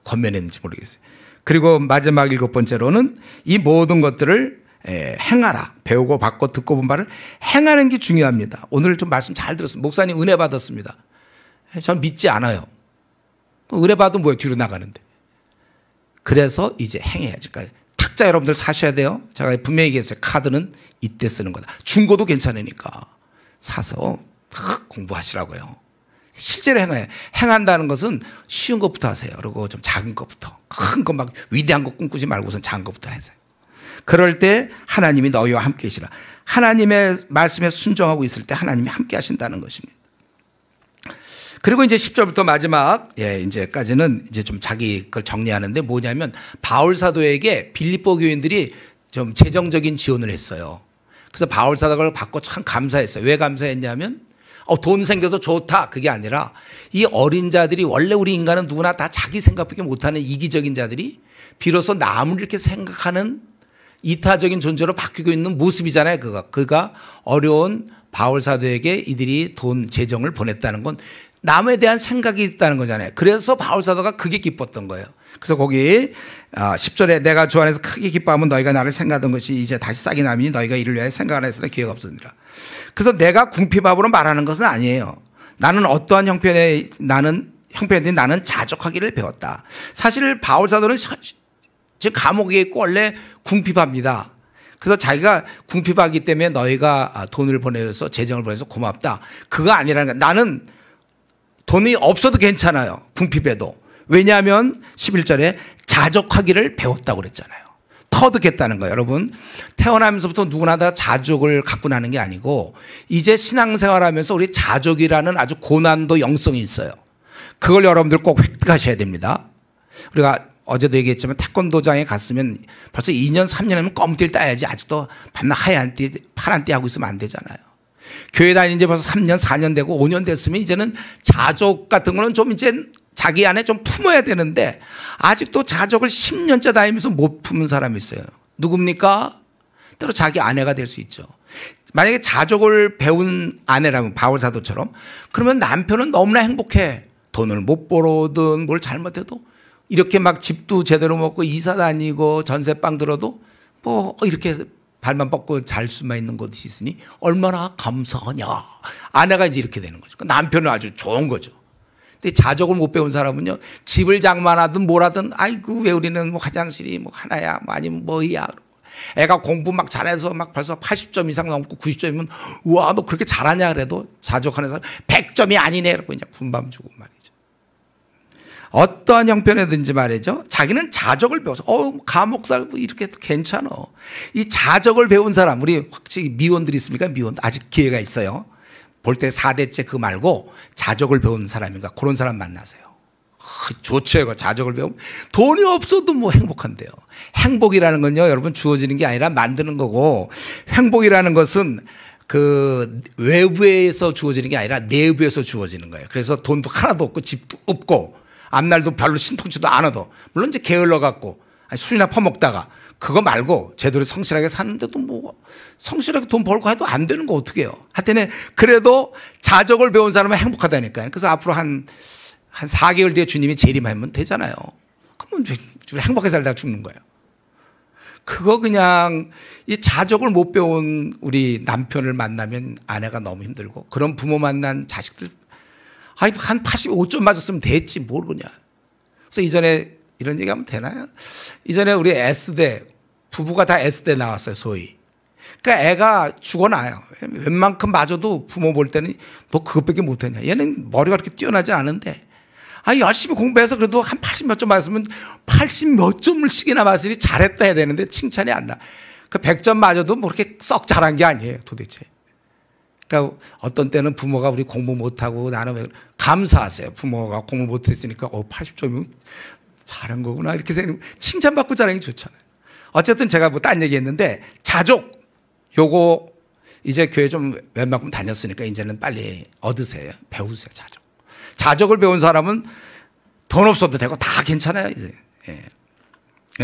권면했는지 모르겠어요. 그리고 마지막 7번째로는 이 모든 것들을 행하라. 배우고 받고 듣고 본 바를 행하는 게 중요합니다. 오늘 좀 말씀 잘 들었습니다. 목사님 은혜 받았습니다. 전 믿지 않아요. 은혜 받으면 뭐예요? 뒤로 나가는데. 그래서 이제 행해야지. 그러니까 탁자 여러분들 사셔야 돼요. 제가 분명히 얘기했어요. 카드는 이때 쓰는 거다. 중고도 괜찮으니까 사서 공부하시라고요. 실제로 행해요. 행한다는 것은 쉬운 것부터 하세요. 그리고 좀 작은 것부터. 큰 거 막 위대한 거 꿈꾸지 말고선 작은 것부터 하세요. 그럴 때 하나님이 너희와 함께 계시라. 하나님의 말씀에 순종하고 있을 때 하나님이 함께 하신다는 것입니다. 그리고 이제 10절부터 마지막 이제까지는 이제 좀 자기 걸 정리하는데 뭐냐면 바울 사도에게 빌립보 교인들이 좀 재정적인 지원을 했어요. 그래서 바울 사도가 그걸 받고 참 감사했어요. 왜 감사했냐면 돈 생겨서 좋다 그게 아니라 이 어린 자들이 원래 우리 인간은 누구나 다 자기 생각밖에 못하는 이기적인 자들이 비로소 남을 이렇게 생각하는 이타적인 존재로 바뀌고 있는 모습이잖아요. 그가 어려운 바울 사도에게 이들이 돈 재정을 보냈다는 건 남에 대한 생각이 있다는 거잖아요. 그래서 바울 사도가 그게 기뻤던 거예요. 그래서 거기 10절에 내가 주 안에서 크게 기뻐하면 너희가 나를 생각하던 것이 이제 다시 싹이 나미니 너희가 이를 위하여 생각하라 했으나 기회가 없었느니라. 그래서 내가 궁핍함으로 말하는 것은 아니에요. 나는 어떠한 형편에 나는 자족하기를 배웠다. 사실 바울 사도는 지금 감옥에 있고 원래 궁핍합니다. 그래서 자기가 궁핍하기 때문에 너희가 돈을 보내서 재정을 보내서 고맙다. 그거 아니라는 거야. 나는 돈이 없어도 괜찮아요. 궁핍해도. 왜냐하면 11절에 자족하기를 배웠다고 그랬잖아요. 터득했다는 거예요. 여러분 태어나면서부터 누구나 다 자족을 갖고 나는 게 아니고 이제 신앙생활하면서 우리 자족이라는 아주 고난도 영성이 있어요. 그걸 여러분들 꼭 획득하셔야 됩니다. 우리가 어제도 얘기했지만 태권도장에 갔으면 벌써 2년 3년이면 껌띠를 따야지 아직도 밤낮 하얀 띠 파란 띠 하고 있으면 안 되잖아요. 교회 다닌 지 벌써 3년 4년 되고 5년 됐으면 이제는 자족 같은 거는 좀 이제 자기 안에 좀 품어야 되는데 아직도 자적을 10년째 다니면서 못 품은 사람이 있어요. 누굽니까? 때로 자기 아내가 될 수 있죠. 만약에 자적을 배운 아내라면 바울 사도처럼, 그러면 남편은 너무나 행복해. 돈을 못 벌어오든 뭘 잘못해도 이렇게 막 집도 제대로 먹고 이사 다니고 전세방 들어도 뭐 이렇게 발만 뻗고 잘 수만 있는 곳이 있으니 얼마나 감사하냐. 아내가 이제 이렇게 되는 거죠. 남편은 아주 좋은 거죠. 근데 자적을 못 배운 사람은요, 집을 장만하든 뭘 하든, 아이고 왜 우리는 뭐 화장실이 뭐 하나야, 뭐 아니면 뭐야. 애가 공부 막 잘해서 막 벌써 80점 이상 넘고 90점이면 우와 너 그렇게 잘하냐 그래도 자족하는 사람 100점이 아니네 그러고 그냥 군밤 주고 말이죠. 어떠한 형편이든지 말이죠, 자기는 자적을 배워서 감옥 살고 이렇게 괜찮아. 이 자적을 배운 사람, 우리 확실히 미혼들이 있습니까? 미혼 아직 기회가 있어요. 볼 때 4대째 그거 말고 자적을 배운 사람인가 그런 사람 만나세요. 좋죠. 이거 자적을 배우면 돈이 없어도 뭐 행복한데요. 행복이라는 건요, 여러분 주어지는 게 아니라 만드는 거고, 행복이라는 것은 그 외부에서 주어지는 게 아니라 내부에서 주어지는 거예요. 그래서 돈도 하나도 없고 집도 없고 앞날도 별로 신통치도 않아도, 물론 이제 게을러 갖고 술이나 퍼먹다가 그거 말고 제대로 성실하게 사는데도 뭐 성실하게 돈 벌고 해도 안 되는 거 어떻게 해요. 하여튼 그래도 자적을 배운 사람은 행복하다니까요. 그래서 앞으로 한 4개월 뒤에 주님이 재림하면 되잖아요. 그러면 행복하게 살다 죽는 거예요. 그거 그냥 이 자적을 못 배운 우리 남편을 만나면 아내가 너무 힘들고, 그런 부모 만난 자식들 한 85점 맞았으면 됐지 뭘 그냐. 그래서 이전에 이런 얘기하면 되나요? 이전에 우리 S대 부부가 다 S대 나왔어요 소위. 그러니까 애가 죽어나요. 웬만큼 맞아도 부모 볼 때는 너 그것밖에 못했냐. 얘는 머리가 그렇게 뛰어나지 않은데 열심히 공부해서 그래도 한 80 몇 점 맞았으면 80 몇 점씩이나 맞으니 잘했다 해야 되는데 칭찬이 안 나. 그 100점 맞아도 뭐 그렇게 썩 잘한 게 아니에요 도대체. 그러니까 어떤 때는 부모가 우리 공부 못하고 나는 감사하세요. 부모가 공부 못했으니까 80점이면 잘한 거구나 이렇게 생각하면 칭찬받고 자라는 게 좋잖아요. 어쨌든 제가 뭐 딴 얘기했는데 자족 요거 이제 교회 좀 웬만큼 다녔으니까 이제는 빨리 얻으세요. 배우세요. 자적을 배운 사람은 돈 없어도 되고 다 괜찮아요. 이제.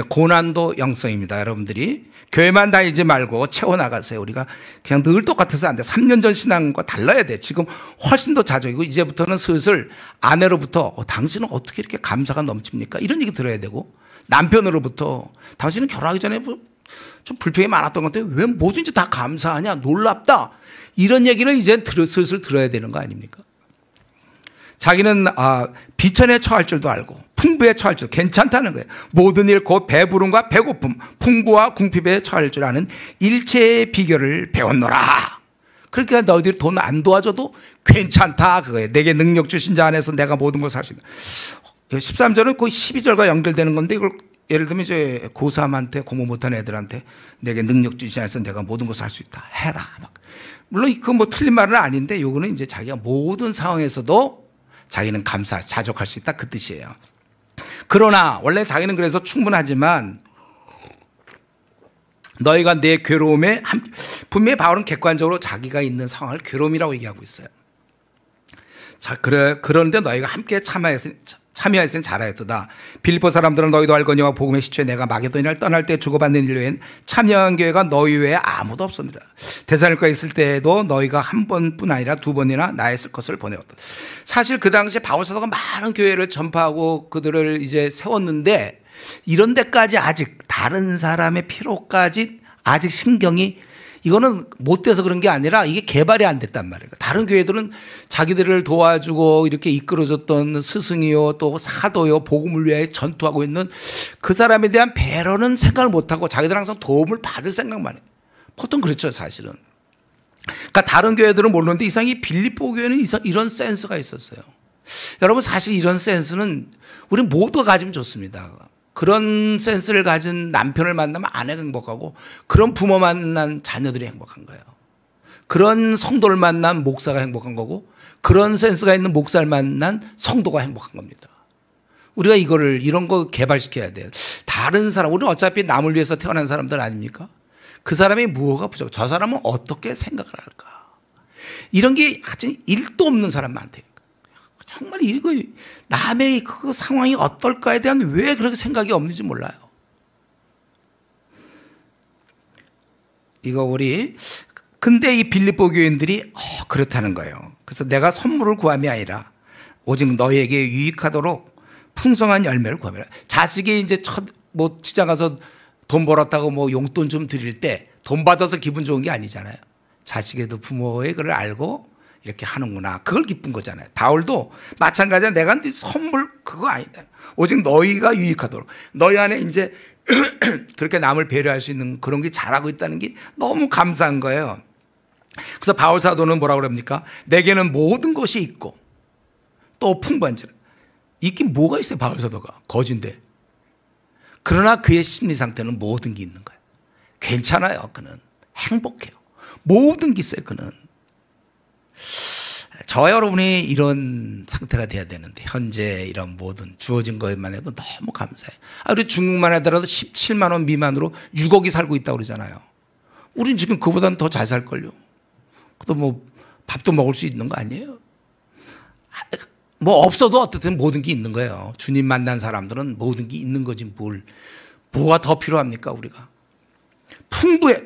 고난도 영성입니다. 여러분들이 교회만 다니지 말고 채워나가세요. 우리가 그냥 늘 똑같아서 안 돼. 3년 전 신앙과 달라야 돼. 지금 훨씬 더 자적이고 이제부터는 슬슬 아내로부터 당신은 어떻게 이렇게 감사가 넘칩니까? 이런 얘기 들어야 되고, 남편으로부터 당신은 결혼하기 전에 좀 불평이 많았던 건데 왜 뭐든지 다 감사하냐, 놀랍다, 이런 얘기를 이제 슬슬 들어야 되는 거 아닙니까? 자기는 비천에 처할 줄도 알고 풍부에 처할 줄 괜찮다는 거예요. 모든 일 곧 배부름과 배고픔, 풍부와 궁핍에 처할 줄 아는 일체의 비결을 배웠노라. 그러니까 너희들이 돈 안 도와줘도 괜찮다 그거예요. 내게 능력 주신 자 안에서 내가 모든 것을 할 수 있다. 13절은 거의 12절과 연결되는 건데, 이걸 예를 들면 이제 고3한테 공부 못하는 애들한테 내게 능력 주신 자 안에서 내가 모든 것을 할 수 있다 해라. 물론 그건 뭐 틀린 말은 아닌데, 요거는 이제 자기가 모든 상황에서도 자기는 자족할 수 있다 그 뜻이에요. 그러나 원래 자기는 그래서 충분하지만 너희가 내 괴로움에 분명히 바울은 객관적으로 자기가 있는 상황을 괴로움이라고 얘기하고 있어요. 자, 그런데 너희가 함께 참여했으니 잘하였도다. 빌립보 사람들은 너희도 알거니와 복음의 시초에 내가 마게도니아를 떠날 때 주고받는 일 외엔 참여한 교회가 너희 외에 아무도 없었느라. 데살로니가에 있을 때에도 너희가 한 번뿐 아니라 2번이나 나의 쓸 것을 보내었다. 사실 그 당시에 바울 사도가 많은 교회를 전파하고 그들을 이제 세웠는데, 이런 데까지 아직 다른 사람의 필요까지 아직 신경이, 이거는 못 돼서 그런 게 아니라 이게 개발이 안 됐단 말이에요. 다른 교회들은 자기들을 도와주고 이렇게 이끌어줬던 스승이요 또 사도요 복음을 위해 전투하고 있는 그 사람에 대한 배려는 생각을 못하고 자기들 항상 도움을 받을 생각만 해요. 보통 그렇죠 사실은. 그러니까 다른 교회들은 모르는데 이상히 빌립보 교회는 이런 센스가 있었어요. 여러분 사실 이런 센스는 우리 모두가 가지면 좋습니다. 그런 센스를 가진 남편을 만나면 아내가 행복하고, 그런 부모 만난 자녀들이 행복한 거예요. 그런 성도를 만난 목사가 행복한 거고, 그런 센스가 있는 목사를 만난 성도가 행복한 겁니다. 우리가 이런 거 개발시켜야 돼요. 다른 사람, 우리는 어차피 남을 위해서 태어난 사람들 아닙니까? 그 사람이 무엇가 부족해, 저 사람은 어떻게 생각을 할까, 이런 게 아주 1도 없는 사람 많대요. 정말 이거 남의 그 상황이 어떨까에 대한 왜 그렇게 생각이 없는지 몰라요. 이거 근데 이 빌립보 교인들이 그렇다는 거예요. 그래서 내가 선물을 구함이 아니라 오직 너에게 유익하도록 풍성한 열매를 구함이라. 자식이 이제 시장 가서 돈 벌었다고 용돈 좀 드릴 때 돈 받아서 기분 좋은 게 아니잖아요. 자식에도 부모의 그걸 알고 이렇게 하는구나. 그걸 기쁜 거잖아요. 바울도 마찬가지야. 내가 선물 그거 아니다. 오직 너희가 유익하도록. 너희 안에 이제 그렇게 남을 배려할 수 있는 그런 게 잘하고 있다는 게 너무 감사한 거예요. 그래서 바울 사도는 뭐라고 그럽니까? 내게는 모든 것이 있고 또 풍부한지라. 있긴 뭐가 있어요, 바울 사도가. 거진데. 그러나 그의 심리 상태는 모든 게 있는 거예요. 괜찮아요, 그는. 행복해요. 모든 게 있어요, 그는. 저와 여러분이 이런 상태가 돼야 되는데, 현재 이런 모든 주어진 것만 해도 너무 감사해요. 우리 중국만 하더라도 17만 원 미만으로 6억이 살고 있다고 그러잖아요. 우린 지금 그보다는 더 잘 살걸요. 또 밥도 먹을 수 있는 거 아니에요? 없어도 어쨌든 모든 게 있는 거예요. 주님 만난 사람들은 모든 게 있는 거지 뭐가 더 필요합니까, 우리가? 풍부해.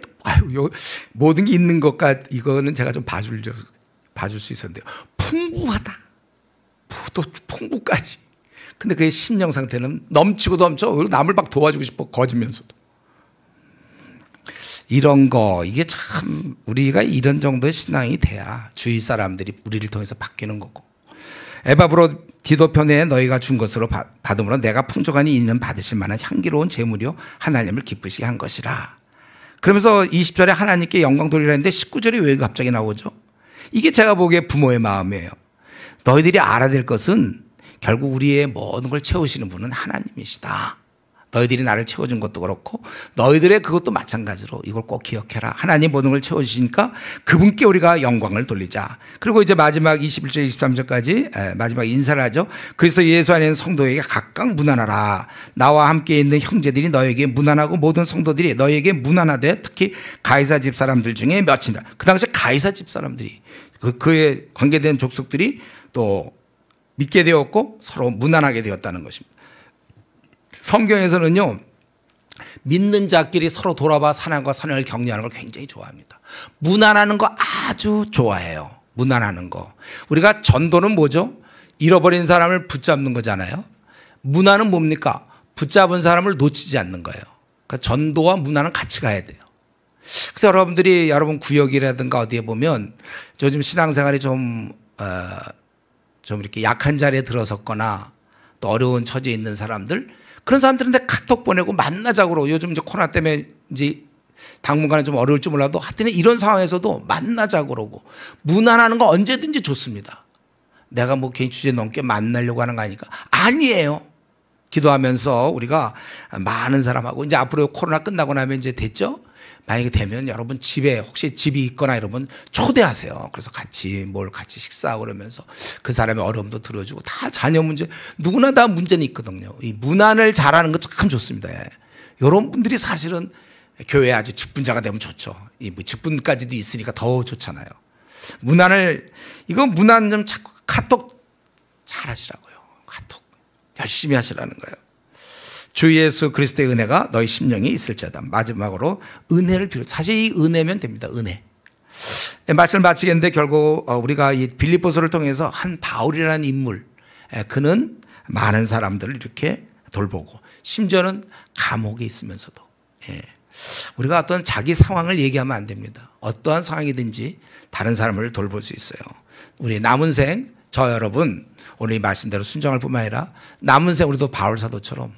모든 게 있는 것과 이거는 제가 좀 봐줄 수 있었는데요. 풍부하다. 또 풍부까지. 근데 그의 심령 상태는 넘치고 넘쳐. 남을 막 도와주고 싶어, 거지면서도. 이런 거, 이게 참, 우리가 이런 정도의 신앙이 돼야 주위 사람들이 우리를 통해서 바뀌는 거고. 에바브로 디도편에 너희가 준 것으로 받음으로 내가 풍족하니 이는 받으실 만한 향기로운 제물이요 하나님을 기쁘시게 한 것이라. 그러면서 20절에 하나님께 영광 돌리라 했는데 19절이 왜 갑자기 나오죠? 이게 제가 보기에 부모의 마음이에요. 너희들이 알아야 될 것은 결국 우리의 모든 걸 채우시는 분은 하나님이시다. 너희들이 나를 채워준 것도 그렇고 너희들의 그것도 마찬가지로 이걸 꼭 기억해라. 하나님 모든 걸 채워주시니까 그분께 우리가 영광을 돌리자. 그리고 이제 마지막 21절 23절까지 마지막 인사를 하죠. 그래서 예수 안에 있는 성도에게 각각 문안하라. 나와 함께 있는 형제들이 너에게 문안하고 모든 성도들이 너에게 문안하되 특히 가이사 집 사람들 중에 몇이나. 그 당시 가이사 집 사람들이 그에 관계된 족속들이 또 믿게 되었고 서로 문안하게 되었다는 것입니다. 성경에서는요, 믿는 자끼리 서로 돌아봐 사랑과 선행을 격려하는 걸 굉장히 좋아합니다. 문안하는 거 아주 좋아해요. 문안하는 거. 우리가 전도는 뭐죠? 잃어버린 사람을 붙잡는 거잖아요. 문안은 뭡니까? 붙잡은 사람을 놓치지 않는 거예요. 그러니까 전도와 문안은 같이 가야 돼요. 그래서 여러분 구역이라든가 어디에 보면 요즘 신앙생활이 좀 이렇게 약한 자리에 들어섰거나 또 어려운 처지에 있는 사람들, 그런 사람들한테 카톡 보내고 만나자고 그러고, 요즘 이제 코로나 때문에 이제 당분간은 좀 어려울지 몰라도 하여튼 이런 상황에서도 만나자고 그러고, 문안하는 거 언제든지 좋습니다. 내가 개인 주제 넘게 만나려고 하는 거 아니까. 아니에요. 기도하면서 우리가 많은 사람하고 이제 앞으로 코로나 끝나고 나면 이제 됐죠? 만약에 되면 여러분 집에 혹시 집이 있거나 이러면 초대하세요. 그래서 같이 식사하고 그러면서 그 사람의 어려움도 들어주고, 다 자녀 문제, 누구나 다 문제는 있거든요. 이 문안을 잘하는 거 참 좋습니다. 이런 분들이 사실은 교회 아주 직분자가 되면 좋죠. 이 직분까지도 있으니까 더 좋잖아요. 문안 좀 자꾸 카톡 잘 하시라고요. 카톡 열심히 하시라는 거예요. 주 예수 그리스도의 은혜가 너희 심령에 있을지어다. 마지막으로 은혜를 사실 이 은혜면 됩니다. 은혜. 말씀을 마치겠는데 결국 우리가 이 빌립보서를 통해서 한 바울이라는 인물, 그는 많은 사람들을 이렇게 돌보고 심지어는 감옥에 있으면서도, 우리가 어떤 자기 상황을 얘기하면 안 됩니다. 어떠한 상황이든지 다른 사람을 돌볼 수 있어요. 우리 남은 생, 저 여러분 오늘 이 말씀대로 순종할 뿐만 아니라 남은 생 우리도 바울 사도처럼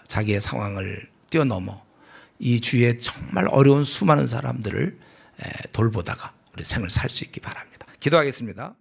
자기의 상황을 뛰어넘어 이 주위에 정말 어려운 수많은 사람들을 돌보다가 우리 생을 살 수 있기 바랍니다. 기도하겠습니다.